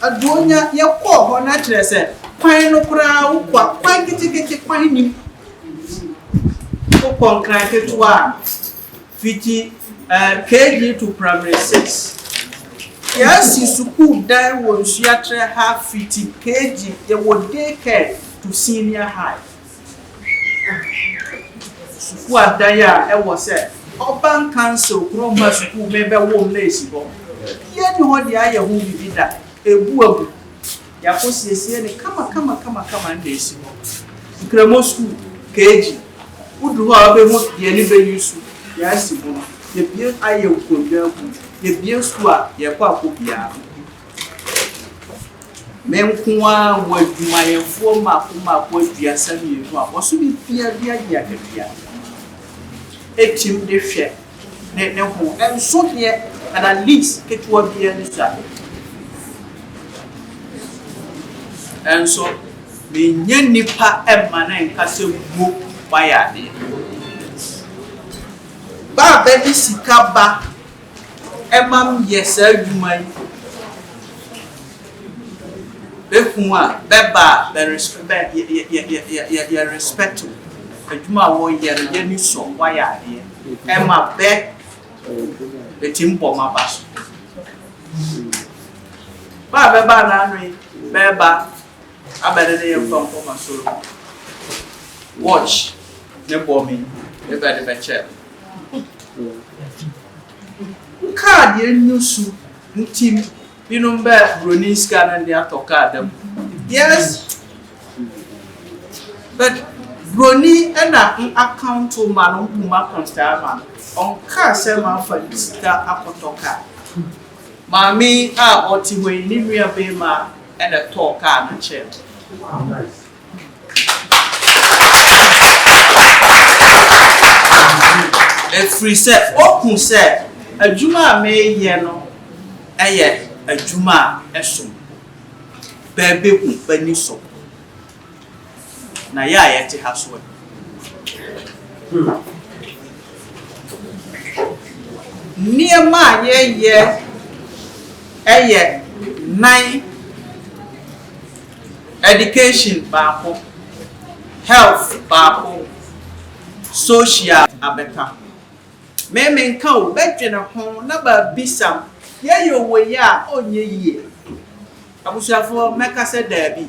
aduonya ye ko ho na kire se kwan no kura ukwa kwan kitikiti kwan ni ko konkret ketwa fiti keji to primary 6 yes suku dai wo Nsoatre ha fiti keji ye wo daycare to senior high suku adaya e wo se Oban Council Kroma School mebe wom na esibo. Ye ni ho dia ye ho bibida ebu ya ko siesie ni kama na esibo. Kremo school keji. Udu ho abe mo ye ni be yusu ya esibo. Ye bie aye ukondwa ku. Ye bie school a ye kwa akobia. Menkuwa waduma ye fo ma ko dua sami ye ho a oso bi bia dia kafia. Etim de hwe ne ho enso de and at least ketwa bia ni sa enso me nya nipa emma na nkase mu bayade ba be di sika ba emam yesa adwuma yi be kunwa be ba be respect ya respect adwuma wo yere ni so wayade ema be betimpo mabaso ba na anu be ba abede de yefom ko masoro watch ne bomi e be de beche card ye nyusu ntim binu be broniska na dia to card yes but Broni ena account to man puma constama on car se man fa sika akotoka mami a otiwe ni nua be ma ena talk car na che e free set okun se adwuma me ye no eye adwuma eso bebe ku bani so na ya yete haso niema ye eye 9 education baako health baako social abeka me nka o bedwene ho na ba bisam ye yo wo ya onye yie abusuafo meka se dabi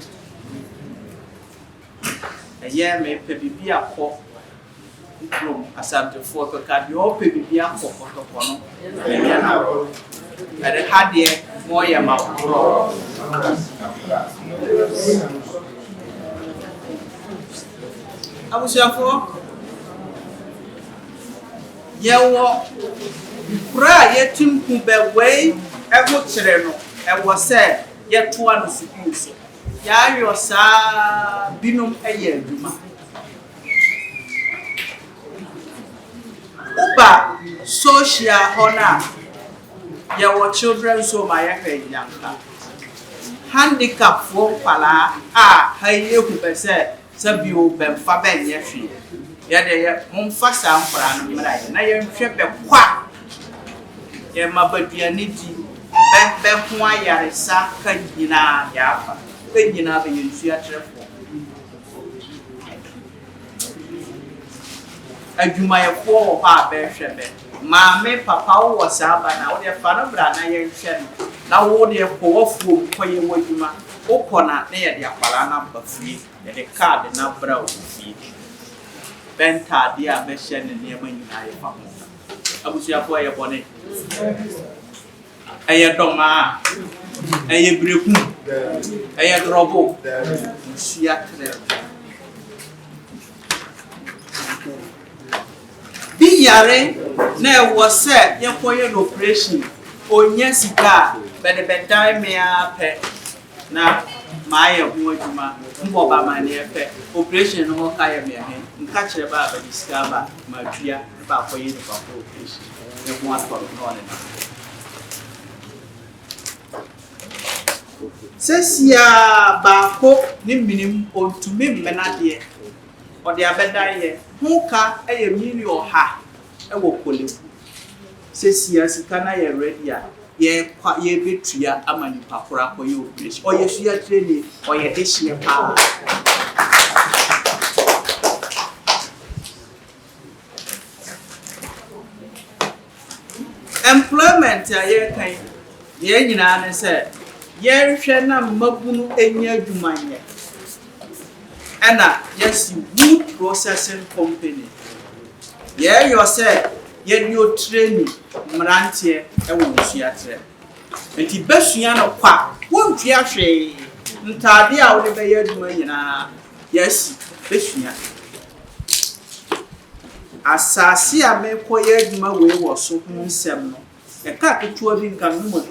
eye me pe bibi akọ from asante for ka di o pe bibi akọ kotoko no e bia na ro ade hade mo ye ma kro abusuafo yewo kura yetim ku be we e ho kire no e wo se ye to an school so ya yo sa binum eye aduma Uba social honor. Your children so my yanka. Handicap for pala high you per se, Sabu Ben Faben Yashi. Yada Monfasa for an I ship a quack. Yama Badianiti, Ben Puaya, Saka Gina Yapa, Pegina the Nsoatre. Adwuma for ha be hwebe maame papa wo saba na wo de fa no bra na ye hwe no na wo de ko wofu koye wadwuma wo kona na ye de akwala na ba fie ye de card na bra wo fie benta de a be hye ne ne ma nyina ye fa mo abusia ko ye bone eye doma eye breku eye drobo Nsoatre Bi yare na was said ye koye operation onye sika be de bedai me ape na maye ho adwuma mbo ba ma ne epe operation no ka ye me he nka kire ba ba sika ba ma dua ba koye no ba operation e ho atọ no ne sesia ba ko ni minim ontumi mmenade o de abedai ye Huka eye million ha ewo kole sesia sika na ye ready a ye betua amani pakora ko ye operation o ye sua training o ye de hye pa employment ya ye kan ye nyina ne se ye hwe na mabunu enya adwumanye Anna, yes, wood processing company. Yeah, you say, yet your training, Marantia, and Nsoatre. And the best yana quack, won't you say? Ntadia would be your doing, yes, Bishia. Asasi a me quiet my way was so seminal. A cat to have been coming with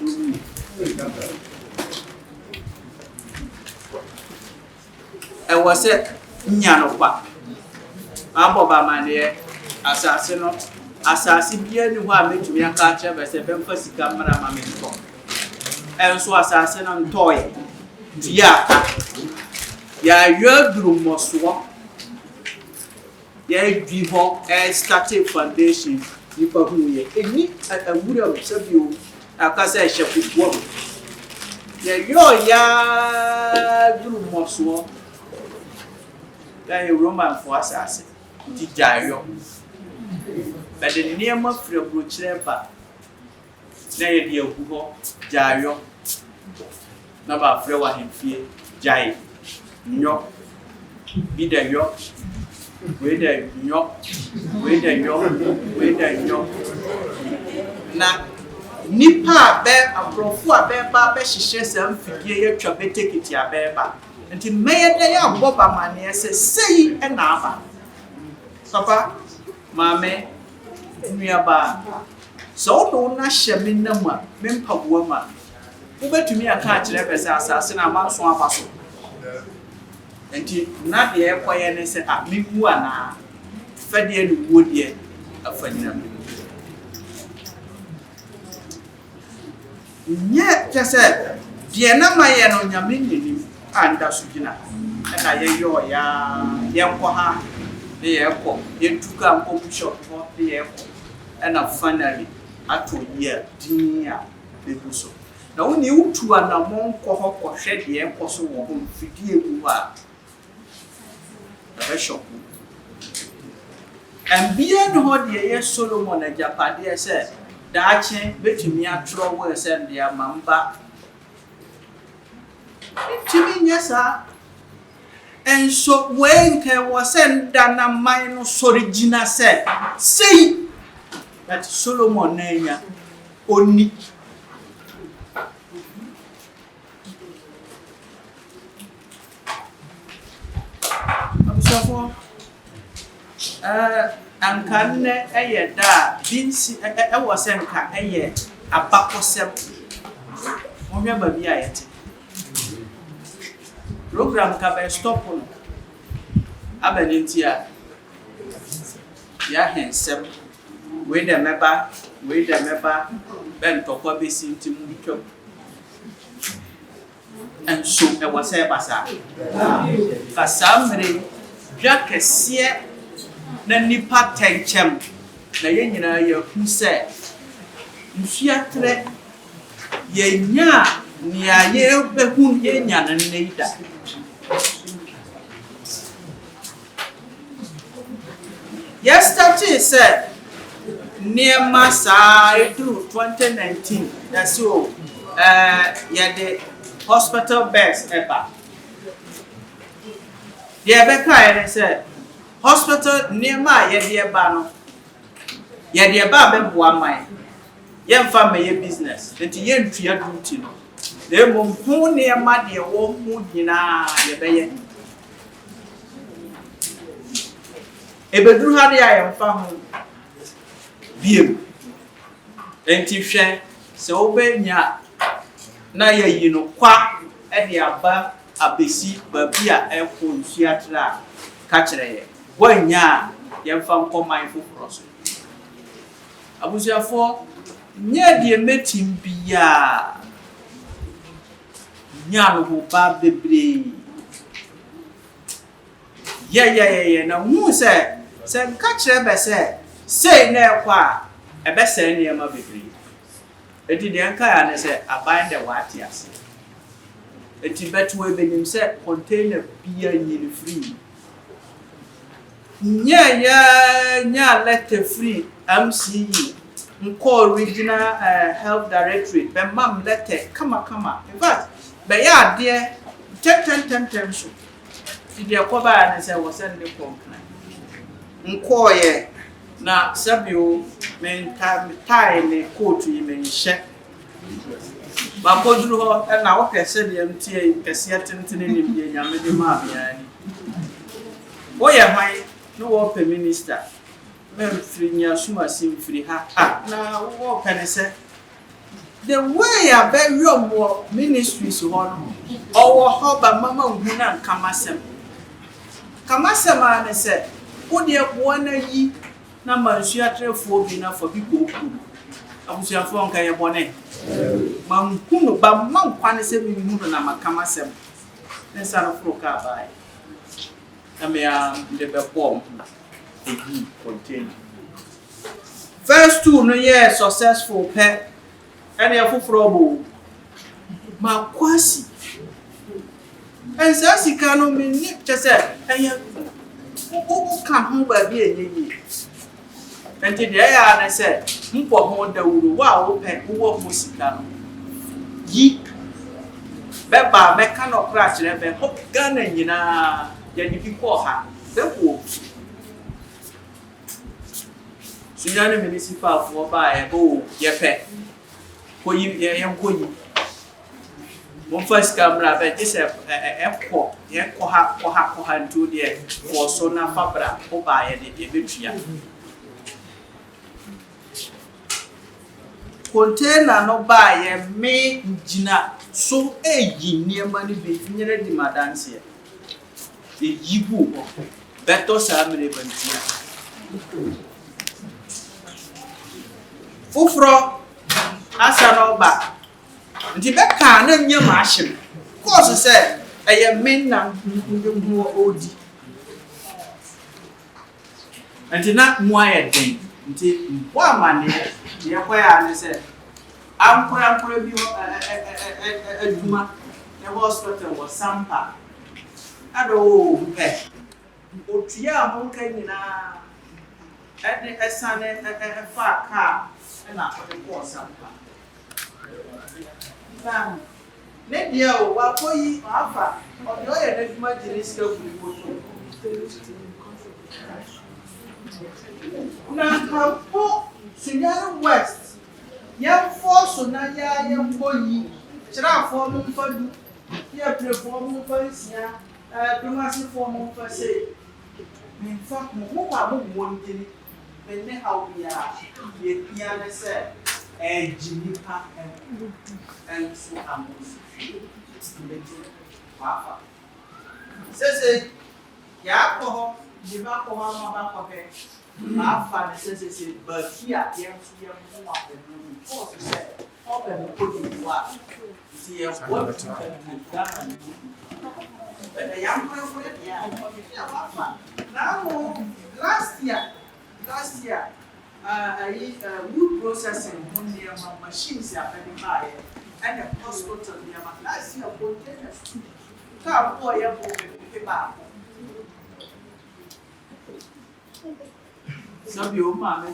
I was a nyano pa. Aboba mane asase no asase bia ni ho a metumi aka ache be se bemfa sika mara ma me to. Enso asase no ntoye. Dia ya yodru moso. Ya dwi ho started foundation ni pa hu ye. Eni awuri obsabio akasa e shefuwo. Ya yo ya dru moso. Then Roman for assassin, Tijayo. But the name of free Bruchrepa, nay, dear Hugo, Jayo. Number Frewa him fear, Jai, Nyok, be the York, wait the York, wait the York, wait the York. Now, Nipa bear a profua bear barber, she shares some figure, your take it your bear. And he made a young Boba man, say, and Nava. Papa, Mamma, nearby. So don't nash me number, Mimpa woman. Who bet to me a catch as assassin among swamp. And he not the air quietness at me, Muana, Fedian wood yet a Fedian. Yet, just said, Diana Mayan on your minion. And that's Sujina. And I hear your Yankoha, the airport, you took a coffee shop for the airport. And finally, at 2 years, Dinia, the Busso. Now, when you two are among Cohok or shed the airport, so won't forgive you are a shop. And beyond what the year Solomon and Japadia said, that chain between me and Trowers and their mamba. Yes, sir. And so when there was sent down a minus origina said, say that Solomon Naya only. And can a da, Vinci, I was sent a year, a back of seven. Remember me, I program can stop on Abenintia. Ya handsome, we the member ben tokwa be sinti mu twam and so e was say basa kasamre dwa kese na nipa tenchem na ye nyina ye hu se Nsoatre ye nya ni aye be hu ye nya na neida yesterday said near Massa through 2019 that's all yeah the hospital beds ever yeah Becca and said hospital near my yeah dear bano yeah dear babe one mine yeah family business that yen tria duty no they mum who near my dear won't move na yeah ebedru ha de ayemfa ho biem enti hwe se obenya na yayi no kwa e de aba abesi babi a ekwo Nsoatre a ka kire ye wanya yemfa nkoman foforo so abusuafo nya de metim bia nya no ba bebre yeah na hu se ka kire be se sei na ekwa e be se ne ma bebre eti de anka ya ne se aban de wati ase eti betu e benim se container bia nyiri free nya letter free MCE nko original health directorate be mam letter kama in fact be ya de 10 so the akoba and say was send the complaint nko ye na sabio men time court yi men hye ba koduru ho na wo kese de mtie kese tentene ne bia nyame de ma bia ni wo ye hwan no wo pe minister men free nya suma sim free ha na wo kan say the way a very more ministries ho no owo ho ba mama hu na kamasem ane se wo de bo na yi na Nsoatre fo bi na fo bi ko abusuafo nka ye bone man kunu ba man kwane se mi mu na makamasem nsa no fro ka bai na me de be bom continue first two no ye successful pe ene afoforo bo ma kwasi ensa sika no me ni chese eye o kan ho ba bi enyi enti de ya na se mpo ho dawuru wa wo pe wo ho sika no yi be ba me kan no kra kire be ho Ghana nyina ya di bi ko ha be ko sunyane municipal fo ba e bo ye pe ko yi ye ko yi mon first camera be this ekko ye ko ha ntu de ko so na fabra ko ba ye de betua container no ba ye me ngina so eyi niema ni be nyere di madanse e yibu beto sa mere bantia fufro asa no ba nti be ka na nya ma ahye course say eye men na ndu odi nti na mu aye den nti mpo amane ye kwaya ne say ampura bi aduma e hospital was sampa ado pe otua mo kan nyina ade esane fa ka na ko sampa Sam, ne dia o wa koyi afa o de o ye na duma jiri sika kuri boto na kampo Sunyani West yam force na ya yam koyi kira fo mo fadu ya pre fo mo fansia dumasi fo mo fase in fact mo ba mo wonjini me ne hawbiya ye piane se Jinipa and so amos. Papa. Says, Yapo, Jivapo, Mama, My father says, but here, last year, wood processing machines are very high, and the hospital last year containers. Come, boy, some your mamma,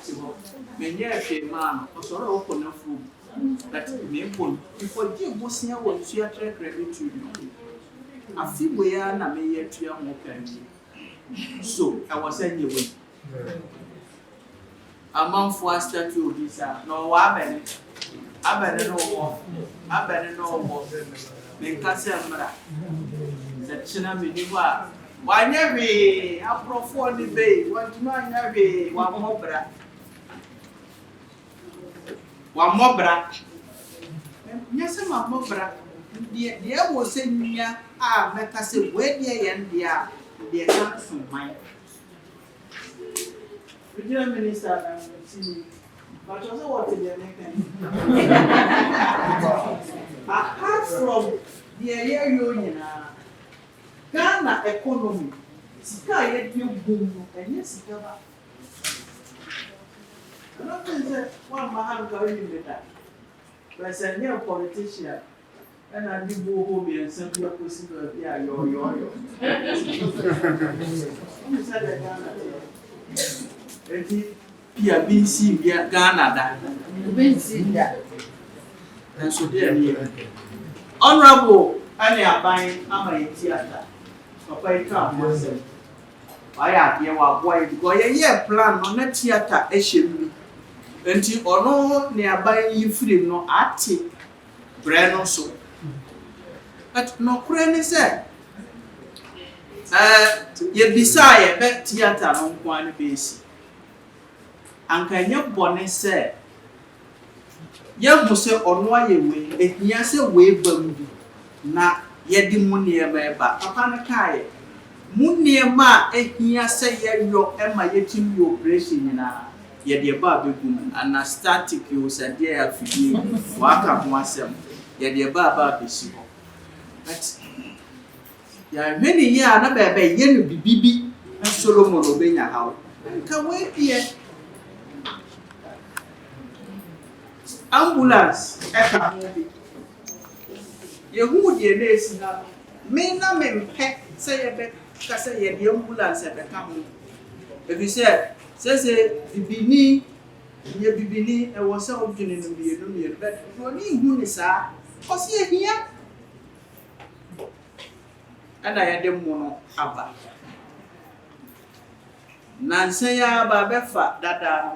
many a man, or sort of open a food. That may point before you was here what you are credit to you. I feel we are not made to your more. So I was saying you will. A month for a statue of this, no, I better no more. I better no more. Make us a that Chinaminiwa. Why never? I prefer the bay. What do I never? One more bra. One more bra. Yes, I'm more bra. The was saying, make us a way there and there. The council mine. Regional Minister, but also what is the apart from the area union, Ghana economy, sky you boom, and yes, I don't think that one man going with that. But as a new politician, and I did go home and simply possible, yeah, yo. PBC via Ghana. And so there, Honorable, and they are buying a theatre. Papa, come myself. I have here boy because a plan on a theatre, a shame. Until or no nearby you free no ati, Breno so. But no cranny said. You beside a bet theatre on one base. And can you bonnet say? Young must say on why you way, if you say way bumby. Na yedi munie meba papa na kai munie ma ehia se ye yo ema yetim yo operation na yedi ba begum ana static yo se dey afidi waka ho asem yedi ba besi ho but ya many year na bebe ye no bibibi na Solomon obenya hawo nka we die ambulance eka mo bi Yehu de nesi na me na me mpe say ye be ka say ye de ambulance be ka ho if you say bibini e wo say odwene no me but for ni hu ni sa o se ehia ana ye de mu no aba nanse ya ba be fa dada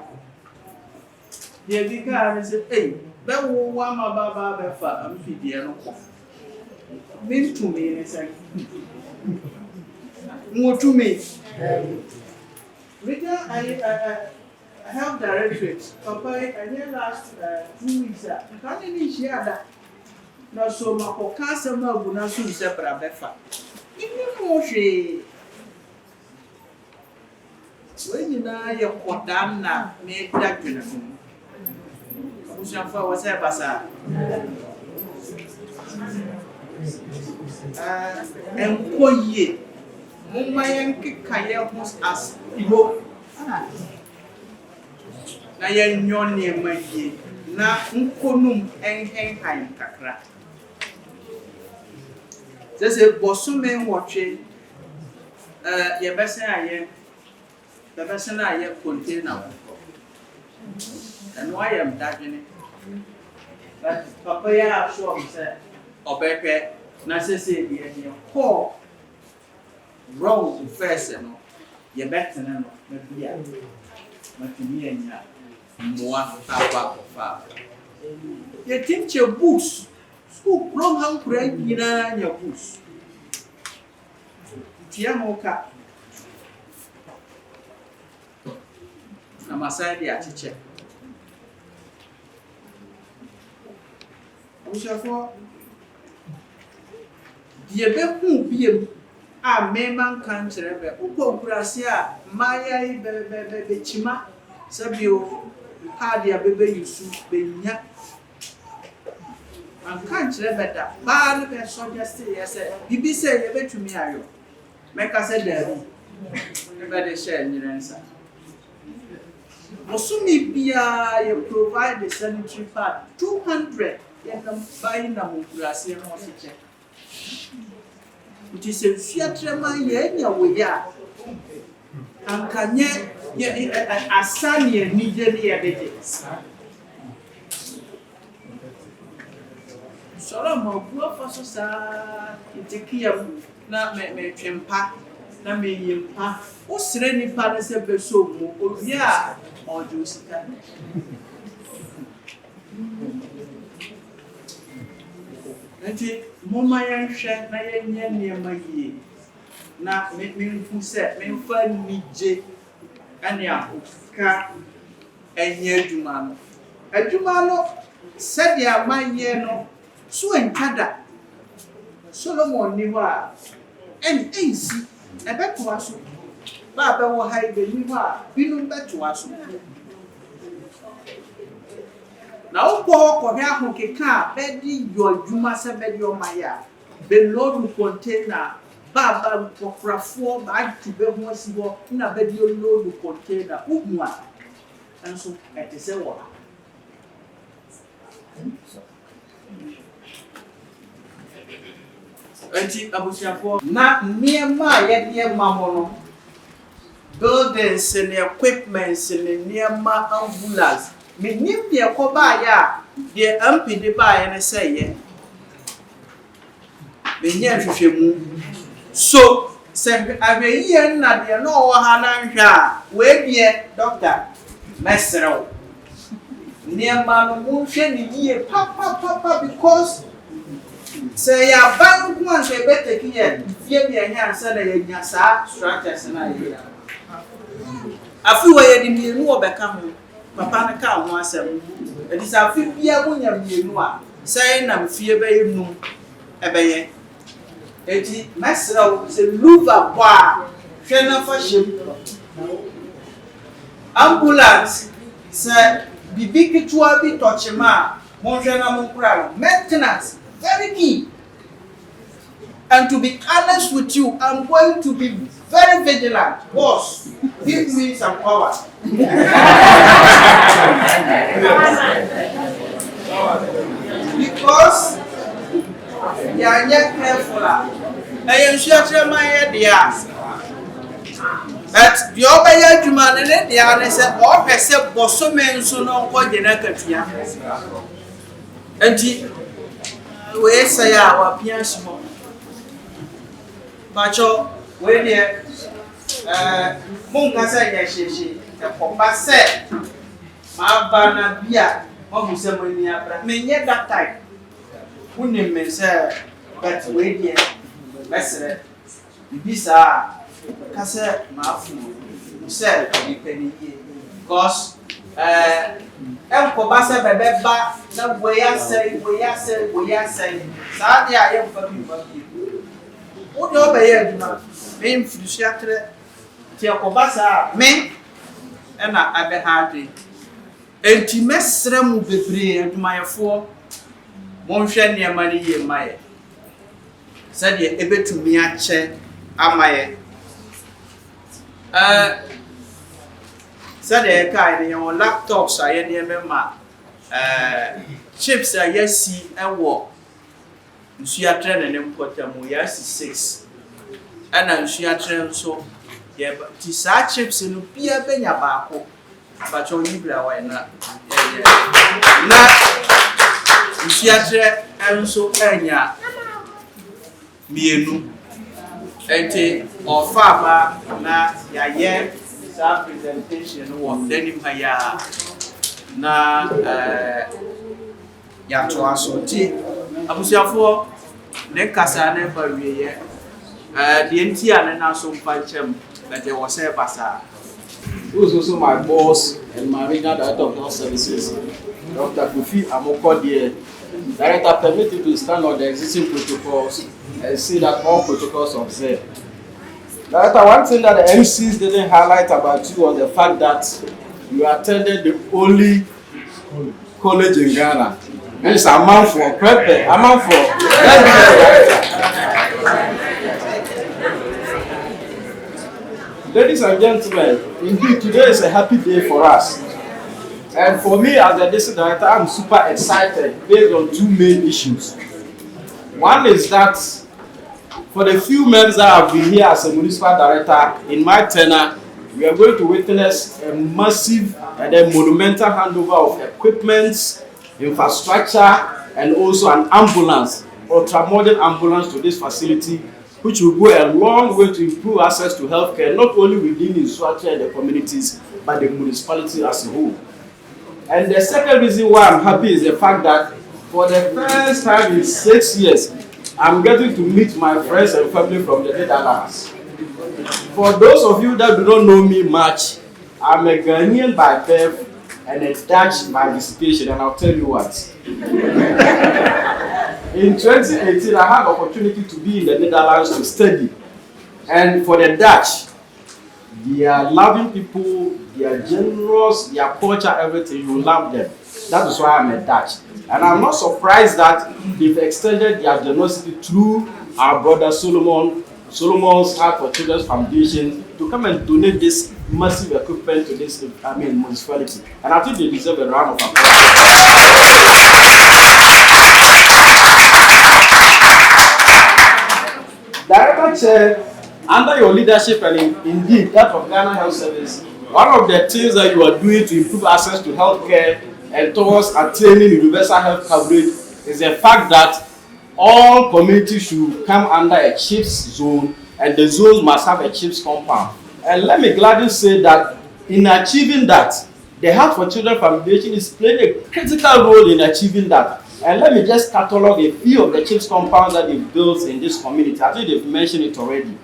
ye bi ka say be wo wa ma ba be fa am fidie no ko mean to me, more to me. I health directorate. Papa, I hear last 2 weeks. I can't even share that. Now, so my customer will not soon separate befa. Even more she. When you know your Kodana made that uniform. Ushafa was a bazaar. Employee, Mumayanki Kayahus as Ibo. Na yen yoni maye na nkonum enhenhan kakra. Sese bosume nwotwe ye bese aye the bese na aye container. And why am dagene? But papa ya sure say obeke na sese ye call wrong first no ye better no na bia matumi anya moa apa fa ye teach books school wrong how pray ina nya books tia moka na masadi a teacher Ushafo die be hu biem a mema kan kyerɛ ukɔ kurase a maya yi be chima sabio hadi abebe yusu benya an kan kyerɛ da ba no be so just yes bibi sɛ ye betumi ayo meka sɛ da bi be de share nyirensa Mosumi bia ye provide the sanitary pad 200 ye kam buy na mo kurase no se check. It is a Nsoatre man ye nya wo ya. Ankanye ye asani ni je ni ye de. Solo mo buo faso sa itikia na me twempa na me yimpa. O sire ni pa na se beso mo ovia ojo sika. Nti moma yanhwe na yenye niema yie na memfu se memfa nije ane akoka enye adwuma no sɛ dia manye no so entada Solomon ni ho a ensi ebetoa so ba wo haibe ni ho a binu betoa so na uko ko hia ho keka bedi yo adwuma se bedi o maya be load container ba pokrafo ba tube ho si ho na bedi o load container uhu a enso etese wo enti abusiafo na niema ye de mamo no buildings and equipments and niema ambulance me nim de ko ba ya de MP de ba ya ne say ye me nya hwehwemu so say abeyi na de no wo ha na hwa we de doctor mesrew niema no mu hwe ni yie papa because say ya ban ku an say better kiye fie bi anya ansa na ya nya sa structures na ye afi wo ye di mienu obeka ho papa na ka ho asem edisa afi bia mo nya mienu a say na mfie be yenu ebeye eti mesraw se luva kwa hwe na fa shem ambulance say bibi kitwa bi tochema mo hwe na mo kura maintenance very key. And to be honest with you, I'm going to be very vigilant. Boss, give me some power. Because you are not careful. I am sure my idea. But the other human and the other said, all except Bossomen soon on what the Nakatia. And we say our piano. Macho, we there. Munga say yes, the papa said, my banner beer, almost a money abra. Me yet that type. Wouldn't me say, but we there. Messer, Bisa, Cassa, my food, sell the penny because Uncle Bassa Beba, no way I say, Sadia, I am for you. What do you know? Me Nsoatre, Uncle Bassa, me, and I be happy. And to mess them with the brain and my four, won't share your money in my said ye able to me a chair, am said a kind of laptops I had chips I yes see and walk. Nsoatre and Nsoatre yes 6 and Nsoatre so yeah but tisa chips in Pia Benya Bako but you libra why not na Nsoatre and so enya mienu ente ofaba na ya sa presentation wo denim haya na ya to asoti abusiafo ne kasa ne ba wiye de enti ane na so mpanchem na de wo se basa who's also my boss and my regional director of health services Dr. Kofi Amokode director permitted to stand on the existing protocols and see that all protocols observed. Director, one thing that the MCs didn't highlight about you was the fact that you attended the only college in Ghana. It's a man for Pepe, a man for. Ladies and gentlemen, indeed today is a happy day for us. And for me as a district director, I'm super excited based on two main issues. One is that for the few months that I've been here as a municipal director, in my tenure, we are going to witness a massive and a monumental handover of equipment, infrastructure, and also an ambulance, ultra-modern ambulance to this facility, which will go a long way to improve access to healthcare, not only within Nsoatre and the communities, but the municipality as a whole. And the second reason why I'm happy is the fact that for the first time in 6 years, I'm getting to meet my friends and family from the Netherlands. For those of you that do not know me much, I'm a Ghanaian by birth and a Dutch by dissipation, and I'll tell you what. In 2018, I had the opportunity to be in the Netherlands to study. And for the Dutch, they are loving people, they are generous, their culture, everything, you love them. That is why I'm a Dutch. And I'm not surprised that they've extended their generosity through our brother Solomon's Heart for Children's Foundation to come and donate this massive equipment to this municipality. And I think they deserve a round of applause. Director Chair, under your leadership and indeed that of Ghana Health Service, one of the things that you are doing to improve access to healthcare and towards attaining universal health coverage is the fact that all communities should come under a CHIPS zone, and the zones must have a CHIPS compound. And let me gladly say that in achieving that, the Heart for Children Foundation is playing a critical role in achieving that. And let me just catalog a few of the CHIPS compounds that they've built in this community. I think they've mentioned it already.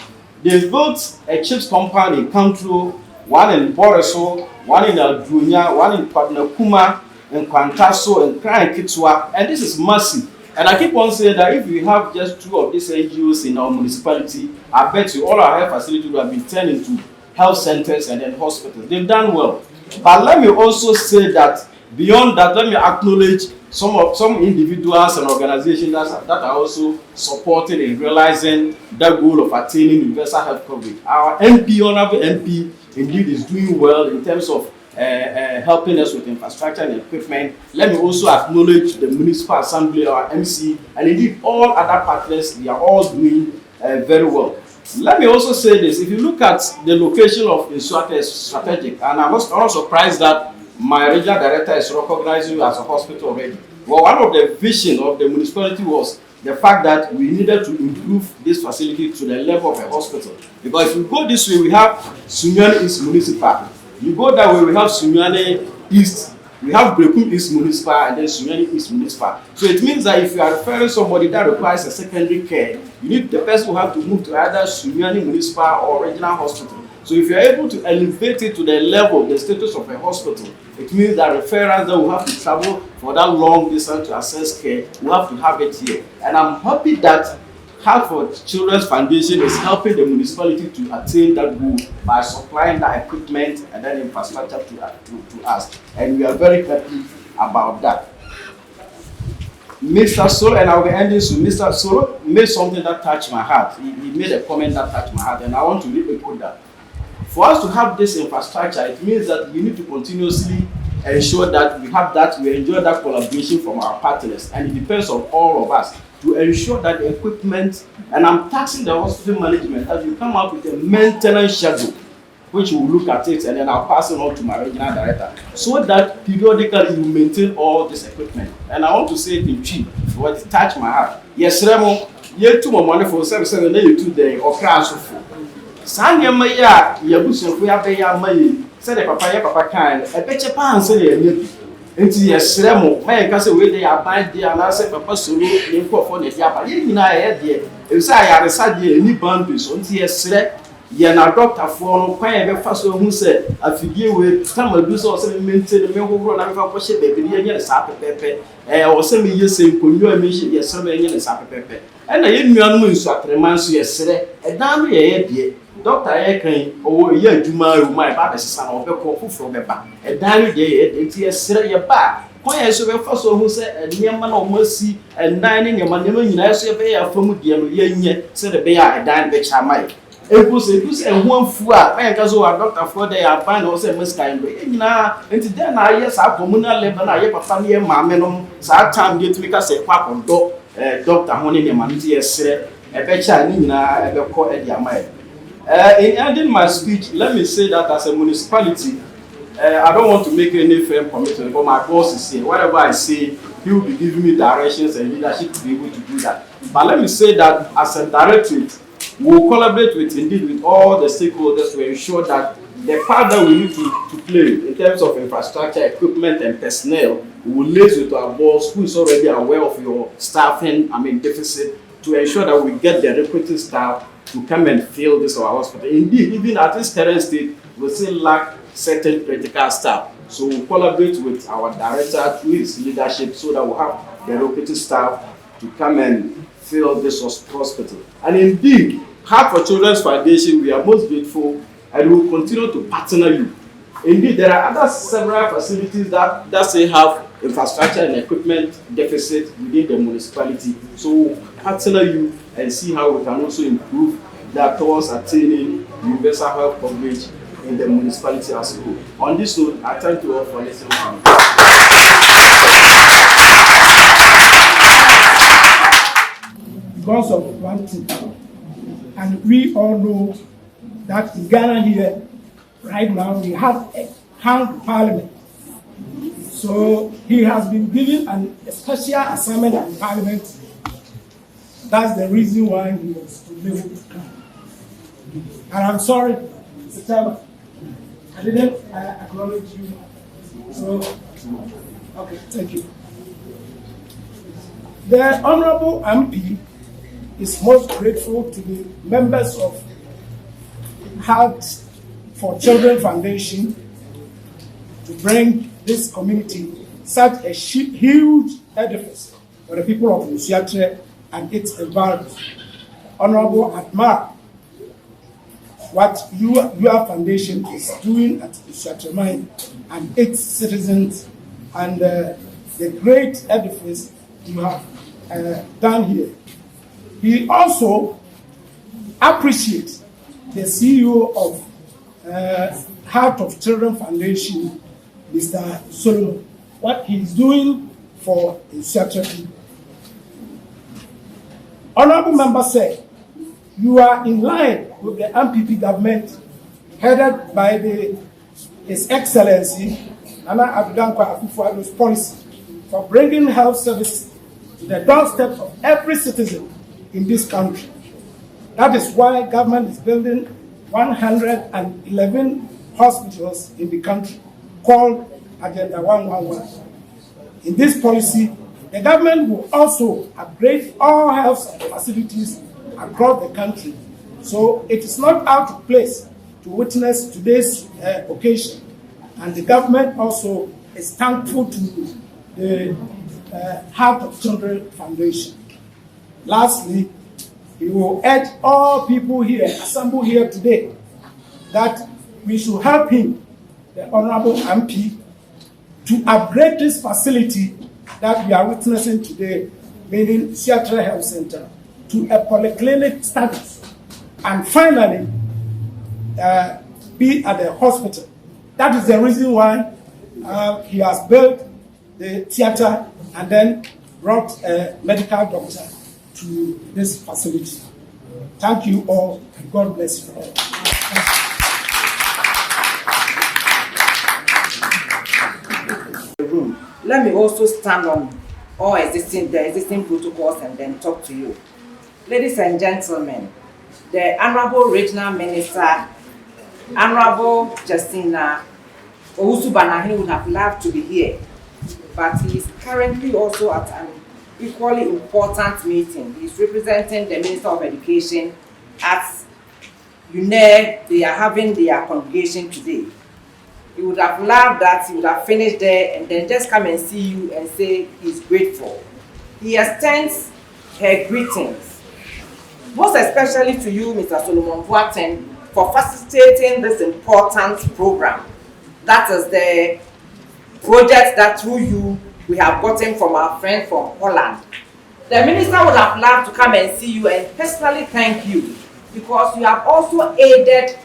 They've built a CHIPS compound in Kantro, one in Boriso, one in Aldrunya, one in Padnakuma, in Kwantaso, and Kran Kitswa, and this is massive. And I keep on saying that if we have just 2 of these NGOs in our municipality, I bet you all our health facilities will have been turned into health centers and then hospitals. They've done well. But let me also say that beyond that, let me acknowledge some individuals and organizations that are also supporting in realizing that goal of attaining universal health coverage. Our MP, Honorable MP, indeed is doing well in terms of helping us with infrastructure and equipment. Let me also acknowledge the Municipal Assembly, our MC, and indeed all other partners. They are all doing very well. Let me also say this. If you look at the location of Nsoatre is strategic, and I'm not surprised that my regional director is recognizing you as a hospital already. Well, one of the vision of the municipality was the fact that we needed to improve this facility to the level of a hospital. Because if you go this way, we have Sunyani East Municipal. You go that way, we have Sunyani East, we have Brekum East Municipal, and then Sunyani East Municipal. So it means that if you are referring somebody that requires a secondary care, you need the person who have to move to either Sunyani Municipal or regional hospital. So if you are able to elevate it to the level, the status of a hospital, it means that referrals that will have to travel for that long distance to access care, we have to have it here. And I'm happy that Heart for Children's Foundation is helping the municipality to attain that goal by supplying that equipment and then infrastructure to us. And we are very happy about that. Mr. Solo, and I'll be ending soon. Mr. Solo made something that touched my heart. He made a comment that touched my heart, and I want to re-echo that. For us to have this infrastructure, it means that we need to continuously ensure that we have that, we enjoy that collaboration from our partners, and it depends on all of us to ensure that the equipment, and I'm taxing the hospital management that you come up with a maintenance schedule, which will look at it, and then I'll pass it on to my regional director, so that periodically you maintain all this equipment. And I want to say it in cheap, what it touched my heart. Yes, Remo, you too more money for service, and then you too there, or crash of Sanya Maya, Yabuso, we have a money, said the papa kind, a better pan, say a into yes, Remo, my cousin, where they are buying the answer, Papa Sulu, in for the Yapa. You know, I had there. If I had a sad year, any boundaries, until yes, Yana doctor for quite a fast who said, I figure with some of those also maintain the milk run out of a baby, and yes, Sapa Pepe, or some years saying, could you mention yes, some and Sapa Pepe. And I didn't know Nsoatre man, so yes, a damn year, doctor Ekin, or ye Juma, my father's son, or Beko from the back. A diary day, and tears your back. Why so we first who said a near man or mercy and 9 in your money, you know, so be a from the year, said the bear a dime which I might. It was a one fool, I can so a doctor for they are fine or say Miss Kind. Now, and then I yes, I communal level, I have a family, mamma, so time get to make us a quack on Doctor Honey, and man, yes, sir, a betcha, Nina, a call at your mind. In ending my speech, let me say that as a municipality, I don't want to make any firm commitment, but my boss is here. Whatever I say, he will be giving me directions and leadership to be able to do that. But let me say that as a directorate, we will collaborate with all the stakeholders to ensure that the part that we need to play in terms of infrastructure, equipment, and personnel, we will liaise with our boss who is already aware of your staffing, deficit, to ensure that we get the requisite staff to come and fill this our hospital. Indeed, even at this current state, we still lack certain critical staff. So we collaborate with our director through his leadership so that we have the requisite staff to come and fill this hospital. And indeed, Heart for Children's Foundation, we are most grateful and we will continue to partner you. Indeed, there are other several facilities that say have infrastructure and equipment deficit within the municipality. So we'll partner you and see how we can also improve that towards attaining universal health coverage in the municipality as a whole. On this note, I thank you all for listening to me. Because of one thing, and we all know that in Ghana here, right now, we have a hung parliament. So he has been given a special assignment in parliament. That's the reason why he was able to come. And I'm sorry, Mr. Chairman, I didn't acknowledge you. So, okay, thank you. The Honorable MP is most grateful to the members of Heart for Children Foundation to bring this community such a huge edifice for the people of Nsoatre and its environment. Honorable admire what your foundation is doing at Nsoatre Mine and its citizens and the great edifice you have done here. He also appreciates the CEO of Heart of Children Foundation, Mr. Solomon, what he's doing for Nsoatre. Honorable member said, you are in line with the MPP government headed by His Excellency Nana Adudankwa Akufo-Addo's policy for bringing health services to the doorstep of every citizen in this country. That is why government is building 111 hospitals in the country called Agenda 111. In this policy, the government will also upgrade all health facilities across the country. So it is not out of place to witness today's occasion. And the government also is thankful to the Heart of Children Foundation. Lastly, we will urge all people here, assembled here today, that we should help him, the Honorable MP, to upgrade this facility that we are witnessing today, meaning Nsoatre Health Center, to a polyclinic status, and finally be at the hospital. That is the reason why he has built the theater and then brought a medical doctor to this facility. Thank you all, and God bless you all. Let me also stand on all the existing protocols and then talk to you. Ladies and gentlemen, the Honorable Regional Minister, Honorable Justina Owusu-Banahin would have loved to be here, but he is currently also at an equally important meeting. He is representing the Minister of Education at UNE. They are having their congregation today. He would have loved that he would have finished there and then just come and see you and say he's grateful. He extends her greetings, most especially to you, Mr. Solomon Boateng, for facilitating this important program. That is the project that through you we have gotten from our friend from Holland. The minister would have loved to come and see you and personally thank you because you have also aided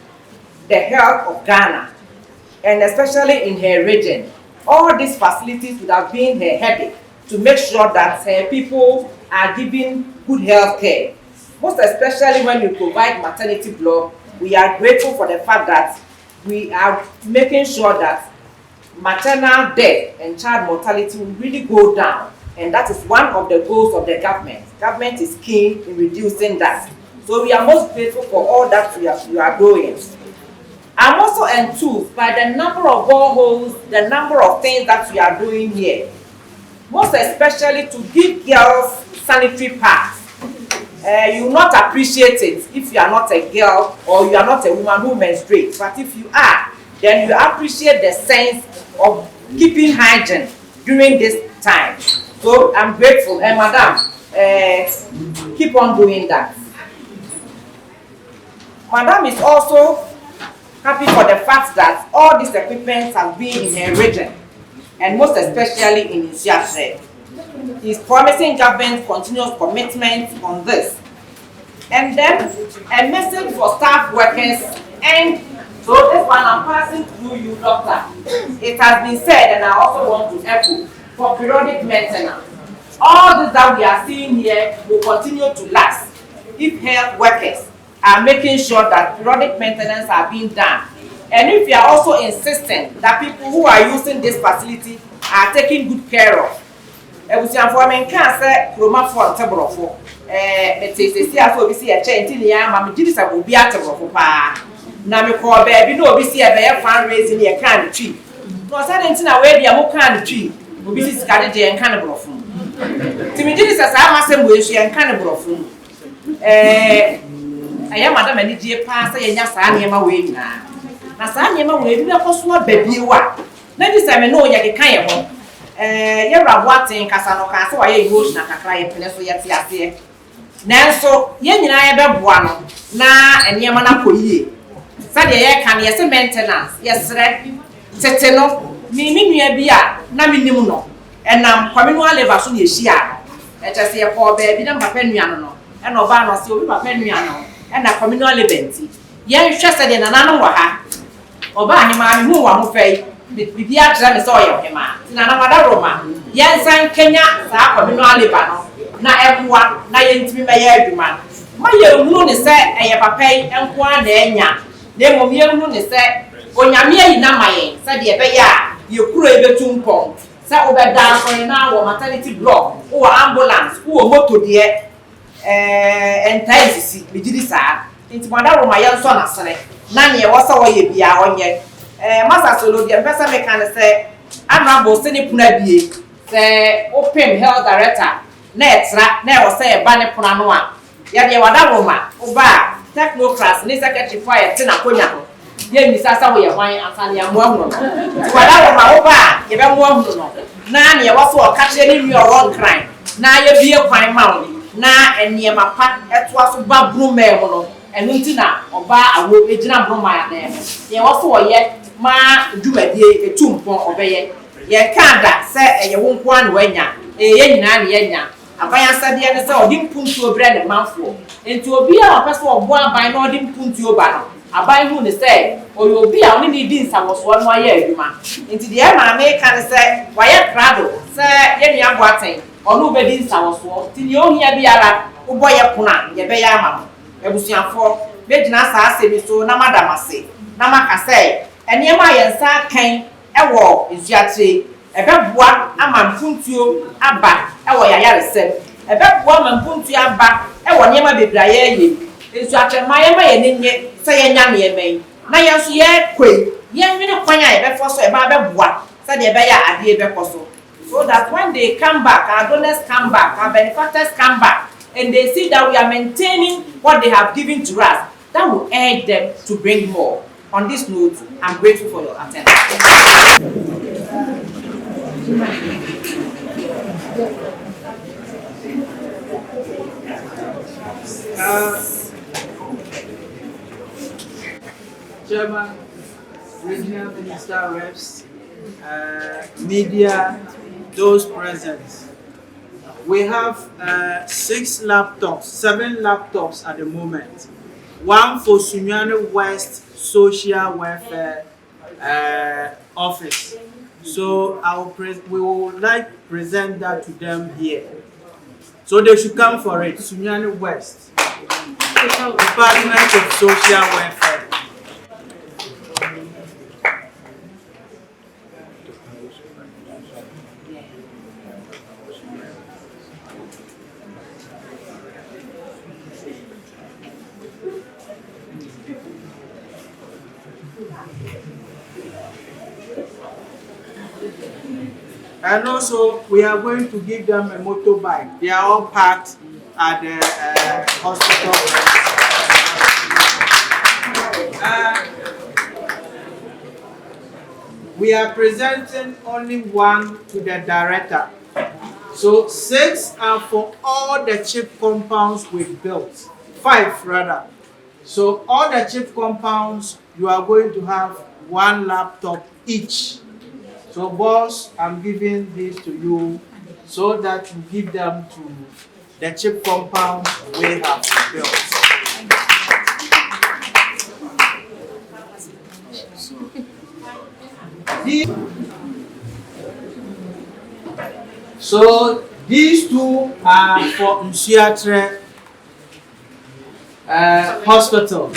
the health of Ghana and especially in her region. All these facilities would have been her headache to make sure that her people are given good health care. Most especially when you provide maternity block, we are grateful for the fact that we are making sure that maternal death and child mortality will really go down. And that is one of the goals of the government. Government is keen in reducing that. So we are most grateful for all that you are doing. I'm also enthused by the number of boreholes, the number of things that we are doing here. Most especially to give girls sanitary pads. You will not appreciate it if you are not a girl or you are not a woman who menstruates. But if you are, then you appreciate the sense of keeping hygiene during this time. So I'm grateful, and Madam, keep on doing that. Madam is also happy for the fact that all these equipment have been in her region, and most especially in Nsoatre. He's promising government continuous commitment on this. And then a message for staff workers, and so this one I'm passing through you, Doctor. It has been said, and I also want to echo, for periodic maintenance. All this that we are seeing here will continue to last if health workers are making sure that periodic maintenance are being done. And if you are also insisting that people who are using this facility are taken good care of. Ebusianfo can say Roma for Tabrofo. Let's say I see a chain in the arm, Jibisa will be at Tabrofo. Now, me call baby, no, we see a bear fundraising a candy tree. No, I didn't know where the Amu candy tree will be scattered and cannibal of food. Timidity says I must have wish and cannibal of food. I am Madame and DJ Pass and Yasaniama way now. Nasaniama way, we are possible baby. What? Let this time I know you can. You're a watching Casano, so I emotion at a client pencil yet. Nanso, yen I have one na and Yamana Poli. Sadia can yes maintenance, yes, Seteno, Mimi Bia, Naminimuno, and communal levasun Yeshia. Let us say a poor baby, and Papenuano, and Obama, so we Papenuano, and a communal event. Yen interested in an animal. Obama, who are fay. Bibia tram so yo hema na na mada Roma yensan Kenya sa communal labor no na ebua na yentimi meye adwuma ma ye hunu ne se eye papai enko a na enya na emom ye hunu ne se onyame ayi na maye se de ebe ya ye kuro ebetumpon se obeda so na wo maternity block wo ambulance wo moto de entaisisi bigidi sa nti mada Roma yenso na sere na ne wo se wo ye bia onye Masa solo the person me can say honorable seni puna bie say open health director na etra na e say e ba ne puna no a ya de wada Roma oba technocrats ni secretary for e na konya no ye mi sasa wo ye hwan asane amu amu no wada Roma oba ye be mu amu no na ne e wo so o ka che ni mi o wrong crime na ye bie kwan ma na enie mapa eto aso ba bru me mo no enu nti na oba awo ejina bru ma ya na ye wo so o ye ma dwumadie etumpon obeye ye kada se ye wonko an wanya ye nyina ne ye nya abaya sade ne se odi mpuntu obre ne manfo enti obi a opese obo aban na odi mpuntu oba no aban hu ne se oyo obi a oni ne di nsawoso no aye adwuma enti de ma me kan se waye krado se ye nua boaten onu be di nsawoso ti ne ohia biara uboye puna ye be ya ama ebusuafo be gina sa asemi so na madamase na makase Eniema yensa kan ewo Nsoatre ebeboa ama mpuntuo aba ewo yayaresem ebeboa ama mpuntuo aba ewo niema bebraye ye Nsoatre mayema ye nenye se yenya ne yemen na yenso ye kwei yenwene kwanya ebefo so eba beboa se de ebe ya ade ebekoso so that when they come back our donors come back our benefactors come back and they see that we are maintaining what they have given to us that will urge them to bring more. On this note, I'm grateful for your attention. Chairman, regional minister reps, media, those present. We have 7 laptops at the moment. One for Sunyani West Social Welfare Office. So we would like to present that to them here. So they should come for it. Sunyani West, Department of Social Welfare. And also, we are going to give them a motorbike. They are all parked at the hospital. We are presenting only one to the director. So 6 are for all the chip compounds we built. 5 rather. So all the chip compounds, you are going to have 1 laptop each. So boss, I'm giving this to you so that you give them to the chip compound we have built. So these 2 are for Nsoatre Hospital.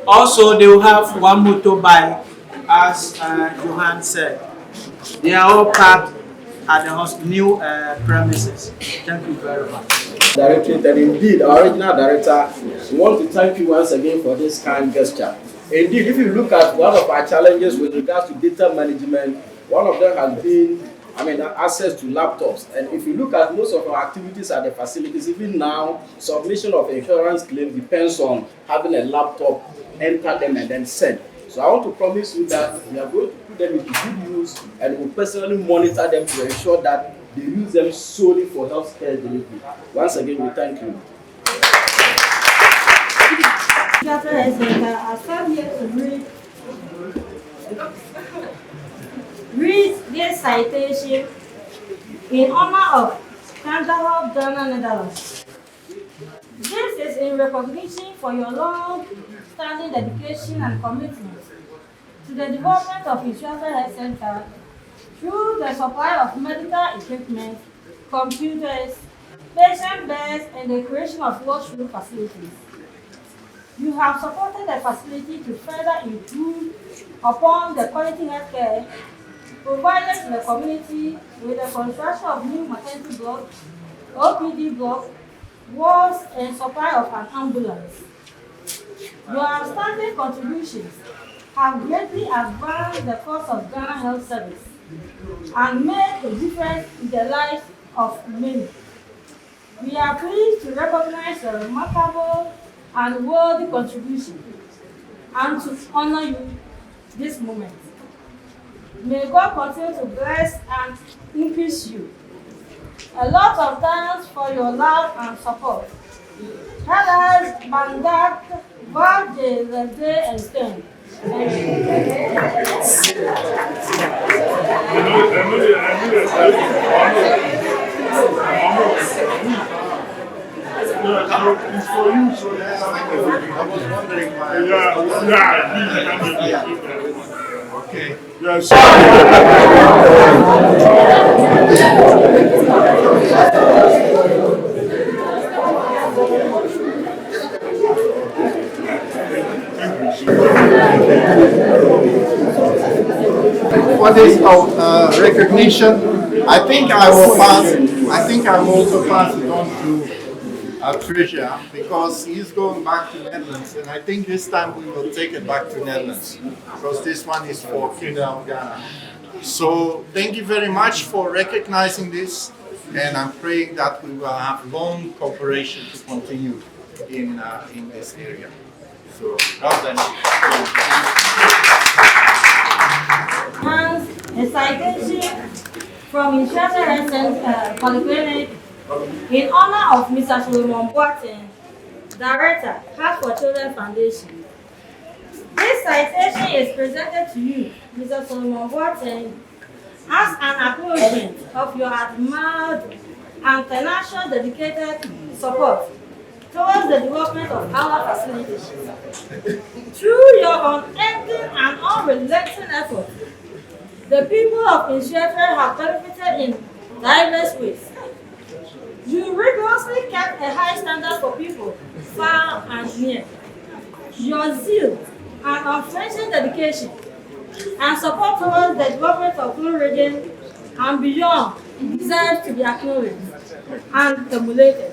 Also, they will have 1 motorbike, as Johan said. They are all parked at the new premises. Thank you very much. Directorate, and indeed, our original director, we want to thank you once again for this kind gesture. Indeed, if you look at one of our challenges with regards to data management, one of them has been, access to laptops. And if you look at most of our activities at the facilities, even now, submission of insurance claims depends on having a laptop, enter them, and then send. So I want to promise you that we are going to put them into good use, and we'll personally monitor them to ensure that they use them solely for healthcare delivery. Once again, we thank you. I come here to read this citation in honor of Canada, Ghana, Netherlands. This is in recognition for your long-standing dedication and commitment to the development of Nsoatre Health Center through the supply of medical equipment, computers, patient beds, and the creation of washroom facilities. You have supported the facility to further improve upon the quality health care provided to the community with the construction of new maternity blocks, OPD blocks, wards, and supply of an ambulance. Your outstanding contributions have greatly advanced the cause of Ghana Health Service and made a difference in the lives of many. We are pleased to recognize your remarkable and worthy contribution and to honor you this moment. May God continue to bless and increase you. A lot of thanks for your love and support. Tell us, Bandak, Vajay, Zade, and Stone. It's for you, so I was wondering why. Okay. Yes. For this recognition, I think I will pass. I think I will also pass it on to Treasure, because he's going back to Netherlands, and I think this time we will take it back to Netherlands, because this one is for Kingdom of Ghana. So thank you very much for recognizing this, and I'm praying that we will have long cooperation to continue in this area. So God bless you. Hands from Nsoatre Polyclinic in honor of Mr. Solomon Boateng, Director, Heart for Children Foundation. This citation is presented to you, Mr. Solomon Boateng, as an acknowledgement of your admired and tenacious dedicated support towards the development of our facilities. Through your unending and unrelenting effort, the people of Nsoatre have benefited in diverse ways. You rigorously kept a high standard for people far and near. Your zeal and unflinching dedication and support towards the development of Blue Region and beyond deserves to be acknowledged and emulated.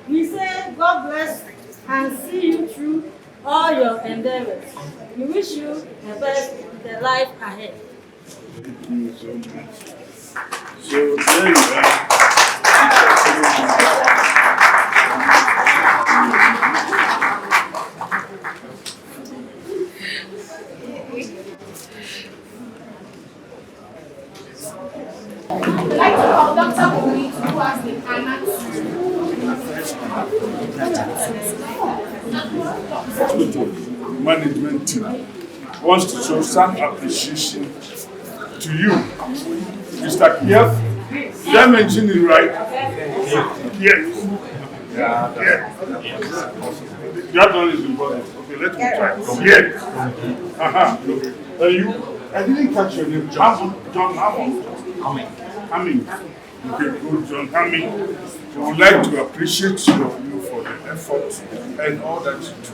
We say God bless and see you through all your endeavors. We wish you the best in the life ahead. Thank you so much. So there you are. I'd like to call Dr. Kumi to do us the honor to management team wants to show some appreciation to you. Mr. Kiev, did I mention it right? Yes. Yeah. That one is important. Okay, let me try. Yes. You? I didn't catch your name. John Hamming. Okay, good, John Hamming. We would like to appreciate you for the effort and all that you do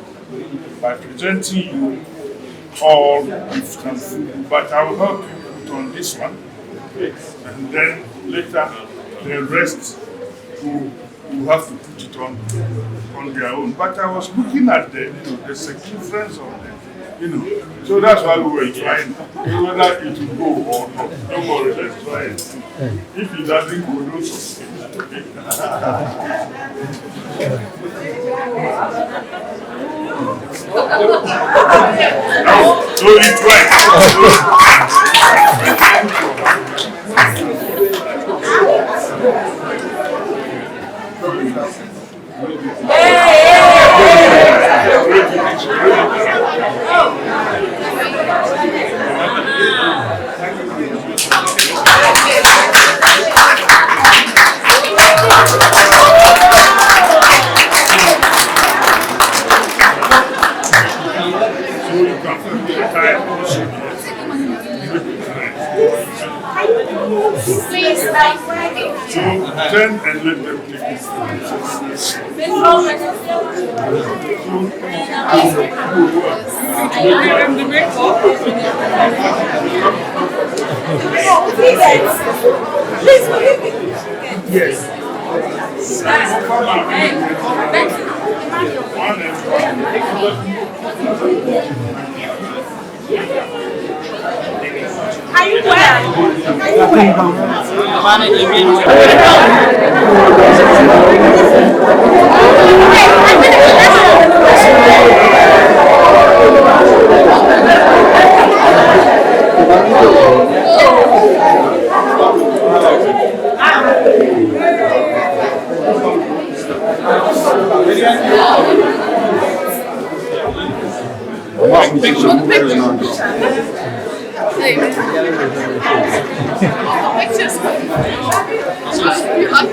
by presenting you all gifts and food. But I will help you put on this one, and then later the rest will have to put it on their own. But I was looking at the circumference of them. So that's why we were trying whether it will go or not. Don't worry, let's try it. If it doesn't go, don't succeed. No, so it's right. Please, turn and let them take it. Yes. Are you well? Are you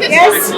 Yes,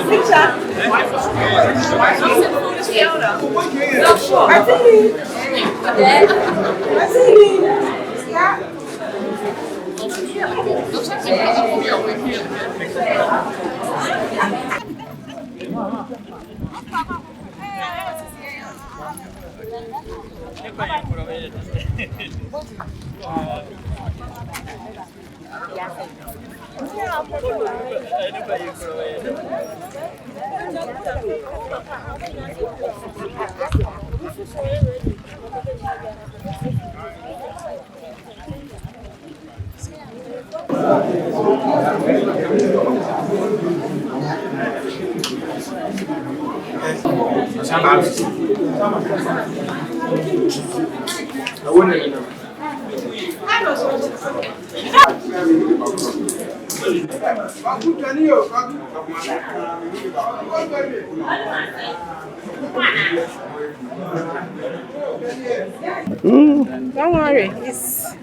Don't worry, it's.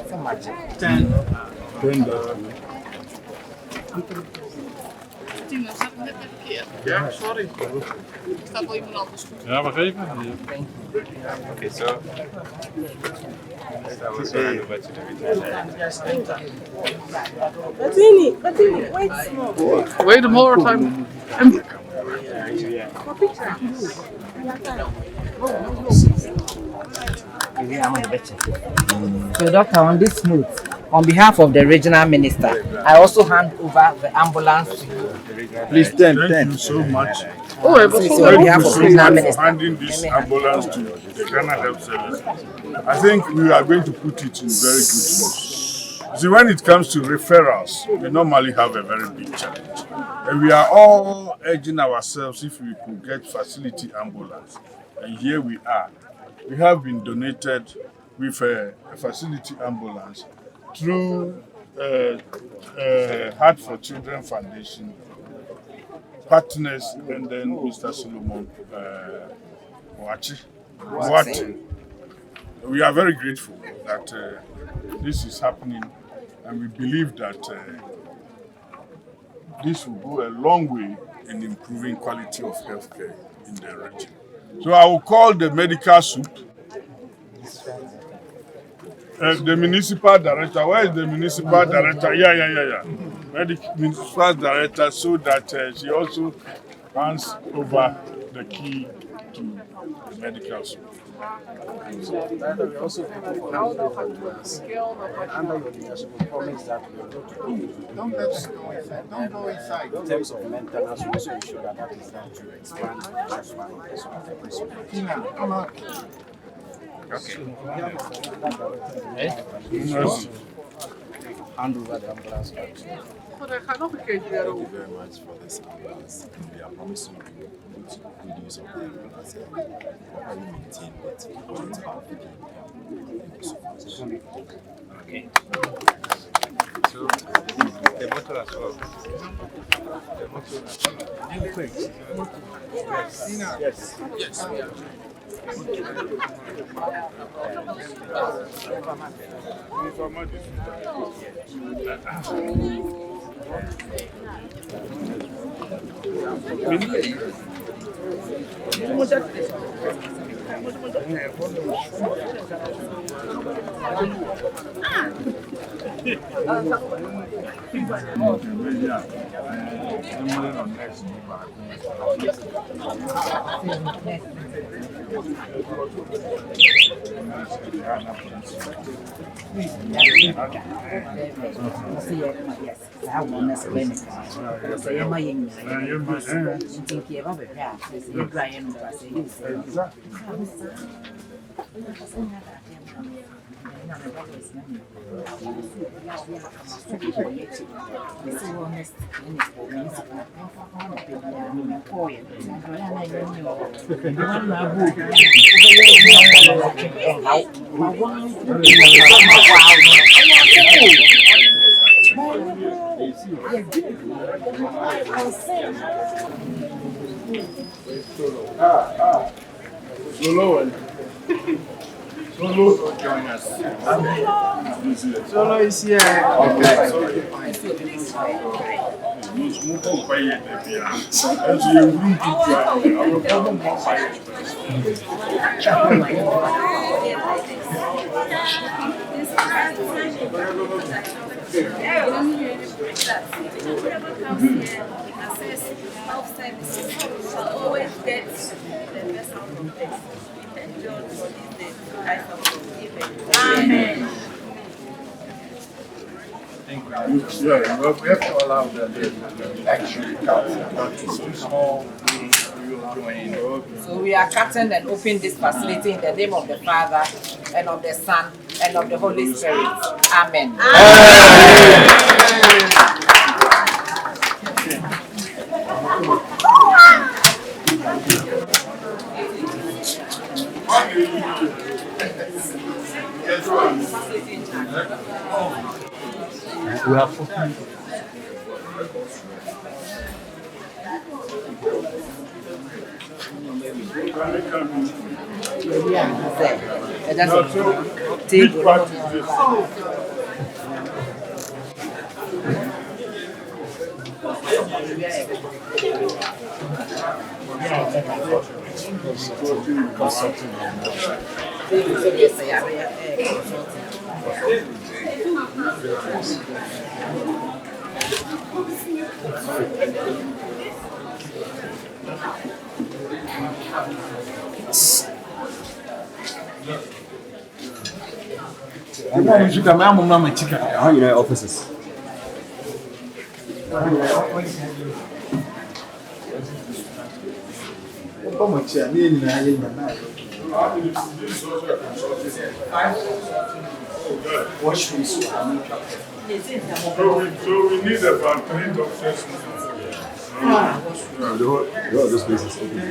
So much. 10. Ja, sorry. Staat wel iemand anders goed. Ja, wacht even. Oké, zo. Wait small. Wait a more time. So, Doctor, on this note, on behalf of the regional minister, I also hand over the ambulance to you. Please, thank you so much. Oh, it was so on behalf of the regional for minister. handing this ambulance to the Ghana Health Service. I think we are going to put it in very good use. See, when it comes to referrals, we normally have a very big challenge. And we are all urging ourselves if we could get facility ambulance. And here we are. We have been donated with a facility ambulance through Heart for Children Foundation, partners, and then Mr. Solomon Nsoatre. We are very grateful that this is happening, and we believe that this will go a long way in improving quality of healthcare in the region. So I will call the medical soup, the municipal director. Where is the municipal director? Yeah. Municipal director, so that she also hands over the key to the medical soup. So we also under your leadership we promise that we are going to don't go inside. In terms of maintenance, we also ensure that is done to expand just one. Okay. Hand over the ambulance. Goed, ik ga nog een keertje weer Thank you very much for this ambulance. We are promising to put good use of the ambulance and properly maintain it according to our feeding. Thank you so much. Okay. So, the bottle as well. The bottle as well. Yes. Yes. Solo, join us. Solo is here. Okay. Amen. Yeah, we have to allow them to actually cut. It's too small. So we are cutting and opening this facility in the name of the Father and of the Son and of the Holy Spirit. Amen. Amen. We have 40. Offices. So we need about 3 doctors. The whole this place is open.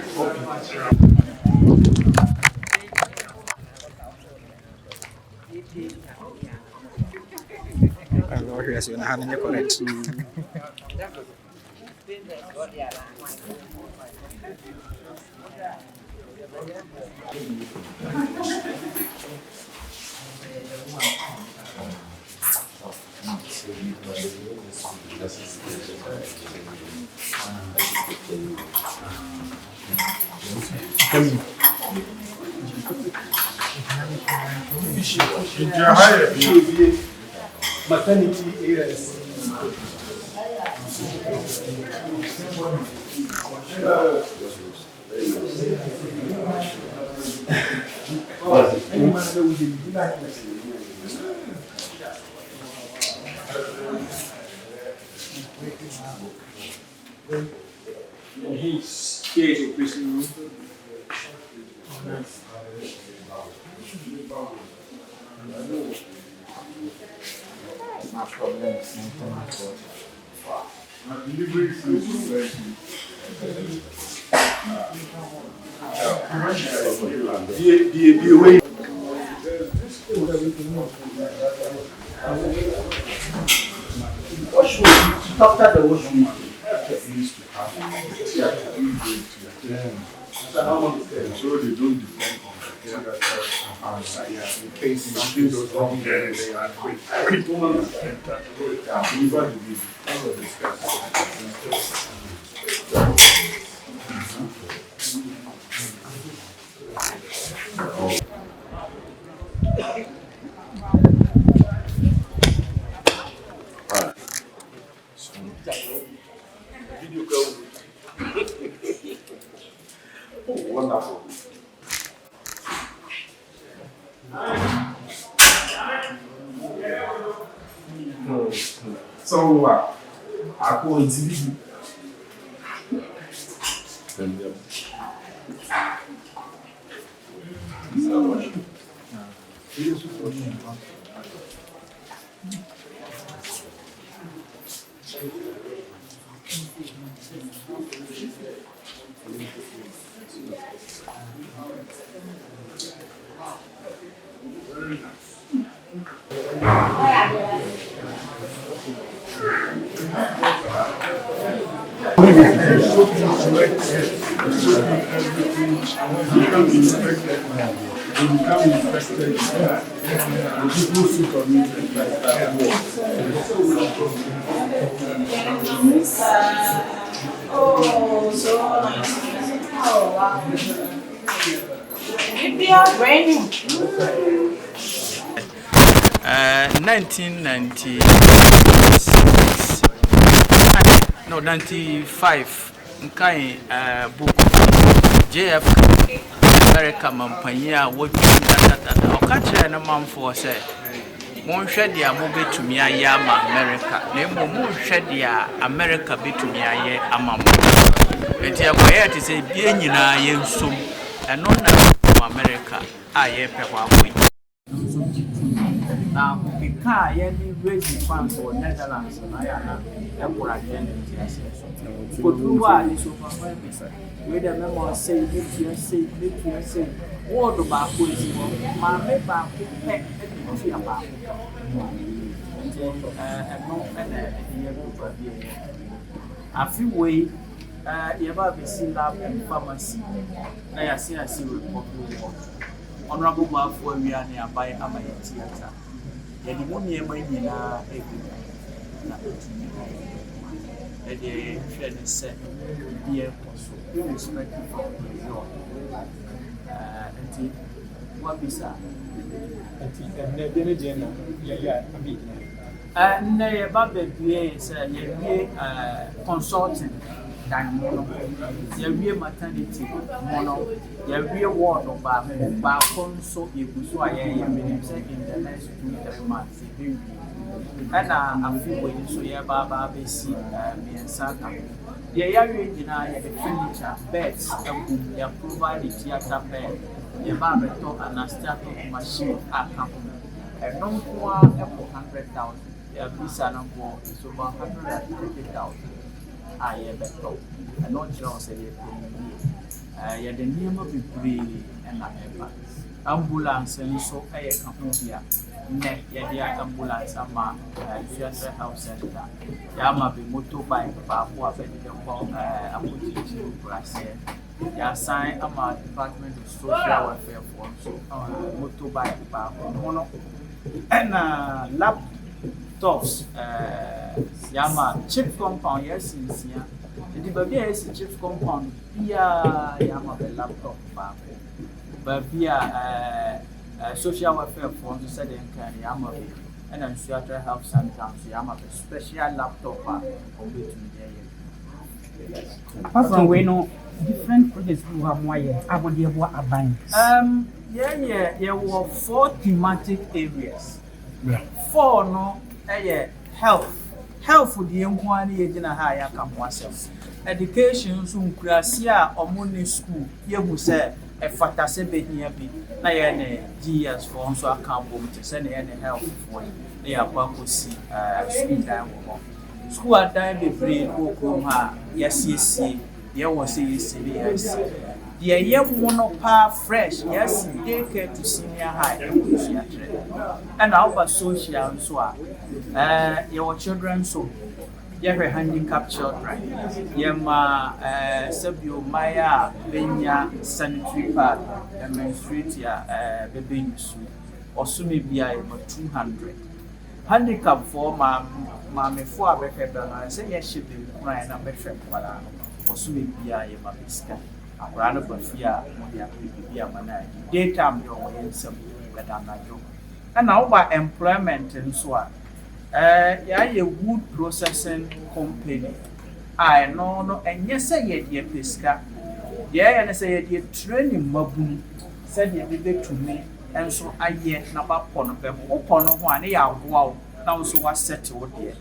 Maternity areas. After the washroom, so they don't depend on the outside. In case those wrong there, they are quick. Wonderful. So, I go into the Oh, so nice. Oh, wow. It'd be all raining. 95 nkai book JF America mampanya wotunda okachire na mamfo se monhwe dia mo betumi aye ama America na mo monhwe dia America betumi aye ama mo enti akoye ati se bie nyina ye nsum eno na America aye pe kwa boy na bika ye ni raise funds for Netherlands na ya na ekura agenda Kodruwa ni so far we the memo say make you say word ba ko ti mo ma me ba ko pe e ti ya ba ɛno ɛna ɛyɛ group bi ɛyɛ afi wei yɛba abɛsi lab and pharmacy na yɛase report wɔ honorable maafo awia ne aban ama yɛ theatre yɛde mu nneɛma nyinaa ɛgu na ɛtumi ɛde hwɛ ne sɛ biribiara kɔ so irrespective of the result nti wabisa nti ɛnɛ deɛ na yɛyɛ abi nnɛ yɛba bɛbie sɛ yɛwie consulting dan mu no yɛwie maternity mu no yɛwie ward baako nso yɛgu so a yɛyɛ menim sɛ in the next 2-3 months yɛbɛwie ɛna afei nso yɛba abɛsi mmiɛnsa ka deɛ yɛawie nyinaa yɛde furniture beds agu yɛaprovide theatre bed yɛba abɛtɔ anastatic machine aka ho ɛno nko a ɛkɔ 100,000 yɛabisa no nko nso about 130,000 a yɛbɛtɔ ɛno kyerɛ wo sɛ yɛpɛyie yɛde nneɛma bebree ɛna ɛba ambulance nso ɛyɛ ka ho bi a nnɛ yɛde ambulance ama Nsoatre Health Center yɛama bi motorbike baako a bɛde bɛkɔ akɔkyikyi nkuraseɛ yɛasan ama Department of Social Welfare foɔ nso motorbike baako ho no ɛna laptops yɛama chip compound yɛasinsia nti baabi a yɛsi chip compound biaa yɛama bɛ laptop baako baabi a social welfare foɔ nso sɛdeɛ nka yɛama bɛ ɛna Nsoatre Health Center nso yɛama bɛ special laptop a ɔbɛtumi yɛyɛ apart from we no different projects we have more yet abode ebo aban yɛwɔ 4 thematic areas 4 no ɛyɛ health deɛ nko ara ne yɛgyina ha a yɛaka ho asɛm education nso nkurase a ɔmo ne school yɛhu sɛ ɛfata sɛ bɛhia bi na yɛne GS foɔ nso aka bom te sɛ ne yɛne health foɔ na yɛakɔ akɔsi school dan wɔ hɔ school adan bebree wɔ kurom ha a yɛasiesie yɛwɔ sɛ yɛsi ne yɛasi deɛ yɛmo no paa fresh yɛasi daycare to senior high ɛwɔ Nsoatre ɛna woba social nso a yɛwɔ children so yɛhwɛ handicapped children yɛma sɛbio maya a bɛnya sanitary pad menstruate a bɛbɛyi so ɔsome bi a yɛma 200 handicap foɔ maamefoɔ a bɛhwɛ bɛ no sɛ yɛhyɛ bɛnkura na bɛhwɛ nkwalaa no ɔsome bi a yɛma bɛsika akwaraa no ba fie a mode apɛ biribi ama no adi daytime deɛ ɔwɔ yɛ nsɛm bɛda anadwo ɛna woba employment nso a yɛayɛ wood processing company a ɛno no ɛnyɛ sɛ yɛde apɛ sika yɛyɛ no sɛ yɛde training mabunu sɛdeɛ bɛbɛtumi nso ayɛ na bapɔ no bɛbɔ wopɔ no ho a ne yɛ aboa wo na wo nso woasɛte wo deɛ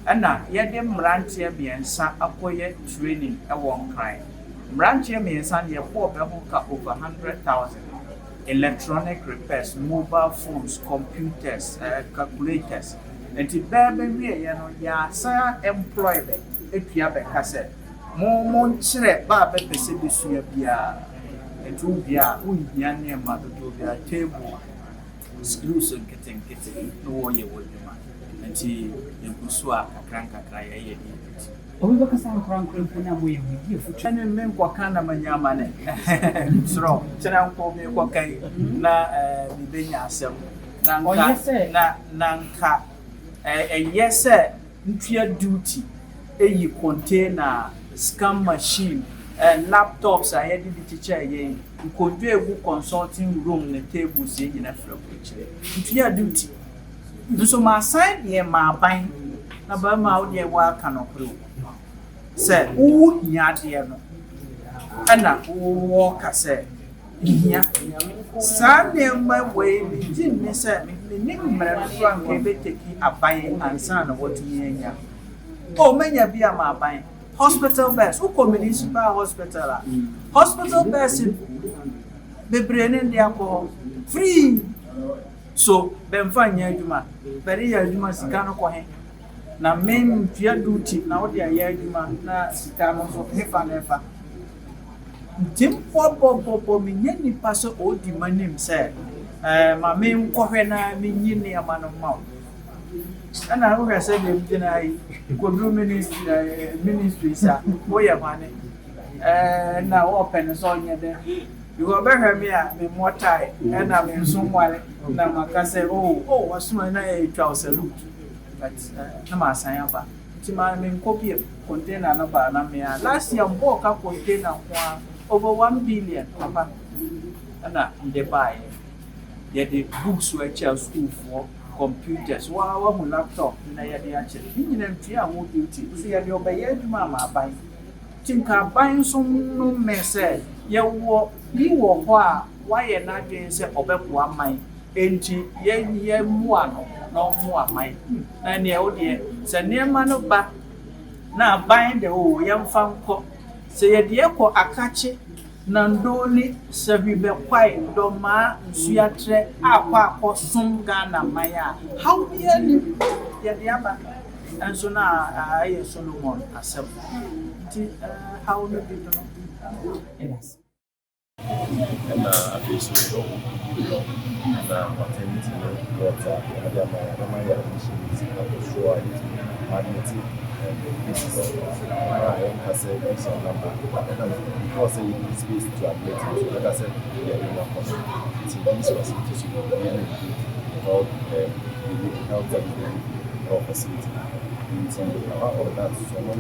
ɛna yɛde mmeranteɛ mmiɛnsa akɔyɛ training ɛwɔ nkran mmeranteɛ mmiɛnsa no yɛbɔɔ bɛho ka over 100,000 electronic repairs mobile phones computers calculators nti bɛɛbɛ wieɛ no yɛasan employ bɛ atua bɛka sɛ mo nkyerɛ baa bɛpɛ sɛ bɛsua biara nti wo bia wonhia nneɛma dodoɔ biara table screws nketenkete na wɔyɛ wɔ adwuma nti yɛgu so a kakra yɛyɛ deɛ obi bɛkasa nkorankora na mo yɛ widi afutu ɛne me nkɔka na manyama ne sorɔ kyerɛ nkɔ me nkɔka na mebɛnya asɛm na nka ɛyɛ sɛ ntua duty ɛyi container scan machine laptops a yɛde bi kyekyɛ yɛn nkonnwa egu consulting room ne tables yɛn nyina fira kyerɛ ntua duty nso ma assign deɛ ma aban na ba ma wo deɛ wa aka no koro sɛ wo hia deɛ no ɛna wo ka sɛ hia saa nneɛma wei bi gye ne sɛ ne mmerɛ no so anka ɛbɛteki aban ansa na wɔtumi anya manya bi ama aban hospital beds wokɔ municipal hospital a hospital beds bebree ne de akɔ hɔ free so bɛmfa nyɛ adwuma bɛde yɛ adwuma sika no kɔ he na mentua duty na wode ayɛ adwuma na sika no so hefa na ɛfa nti mpɔbɔbɔbɔ menyɛ nipa sɛ ɔdi m'anim sɛ ma menkɔhwɛ na menyi nneɛma no ma wo And I always said them I could do ministries boy money. Now open so there. You go better me more tie and I'm in somewhere. Now I can say, oh, what's my name? Salute. But no matter I am. Tima me copy container number na me last year bought a container over 1 billion papa. And they buy. The books were school for computers. Wow, laptop na ya de ache. Ni na ntia wo duty. See ya de obeye adwuma ma ban. Tinka ban so no me say ye wo bi wo ho a wa ye na dwen se obepo aman. Enti ye mua no na mu aman. Na ne wo de se niema no ba na ban de o ye mfa nko. Se ye de ko akache Nandoni Sabibe Kwai Doma Nsoatre Akwa Sum Ghana Maya. How be any Yadiaba? And so now I Solomon accept. How do you know? Yes. And I feel so and maternity water, magnetic this I said this number because it is space to update it. Like I said, this was really good help them or facility. Apart from that, so my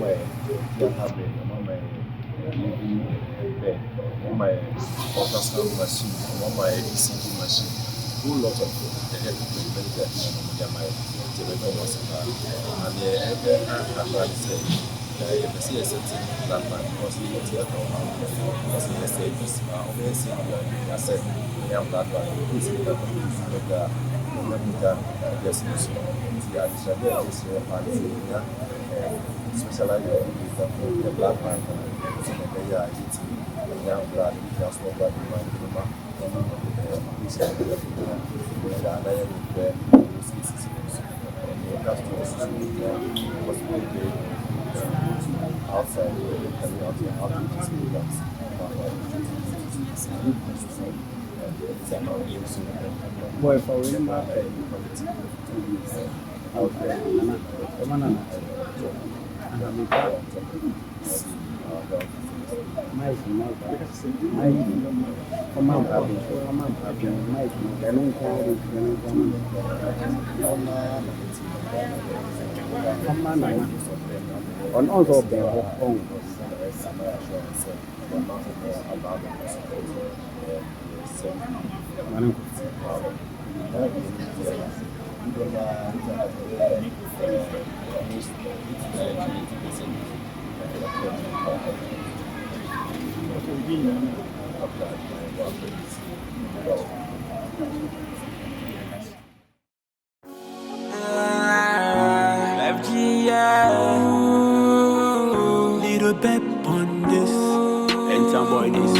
bed, my ultrasound machine, my ECG machine, whole lot of the head medical and the said, you see a certain that man because he is here because he said this, obviously, I said, I am that one, please look at the yes, specialized in the black man, they are eating young blood, just no blood, outside boy for remember on also be on Little pep on this. Enter boy this.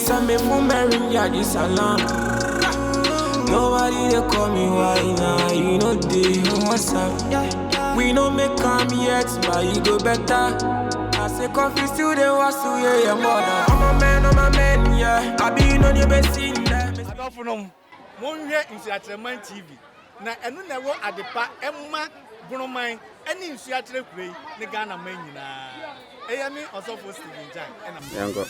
Some me from Mary, yeah, this alarm. Nobody they call me why now. You know they what's up. We don't make come yet, but you go better. I say coffee still they was to yeah, mother. I'm a man, yeah. I been on your best in there. I don't know. Monye Nsoatre TV. Na enu na wo adepa emma broman eni Nsoatre kure ni Ghana man nyina. Eyami Osofo Steven Jan. Yango.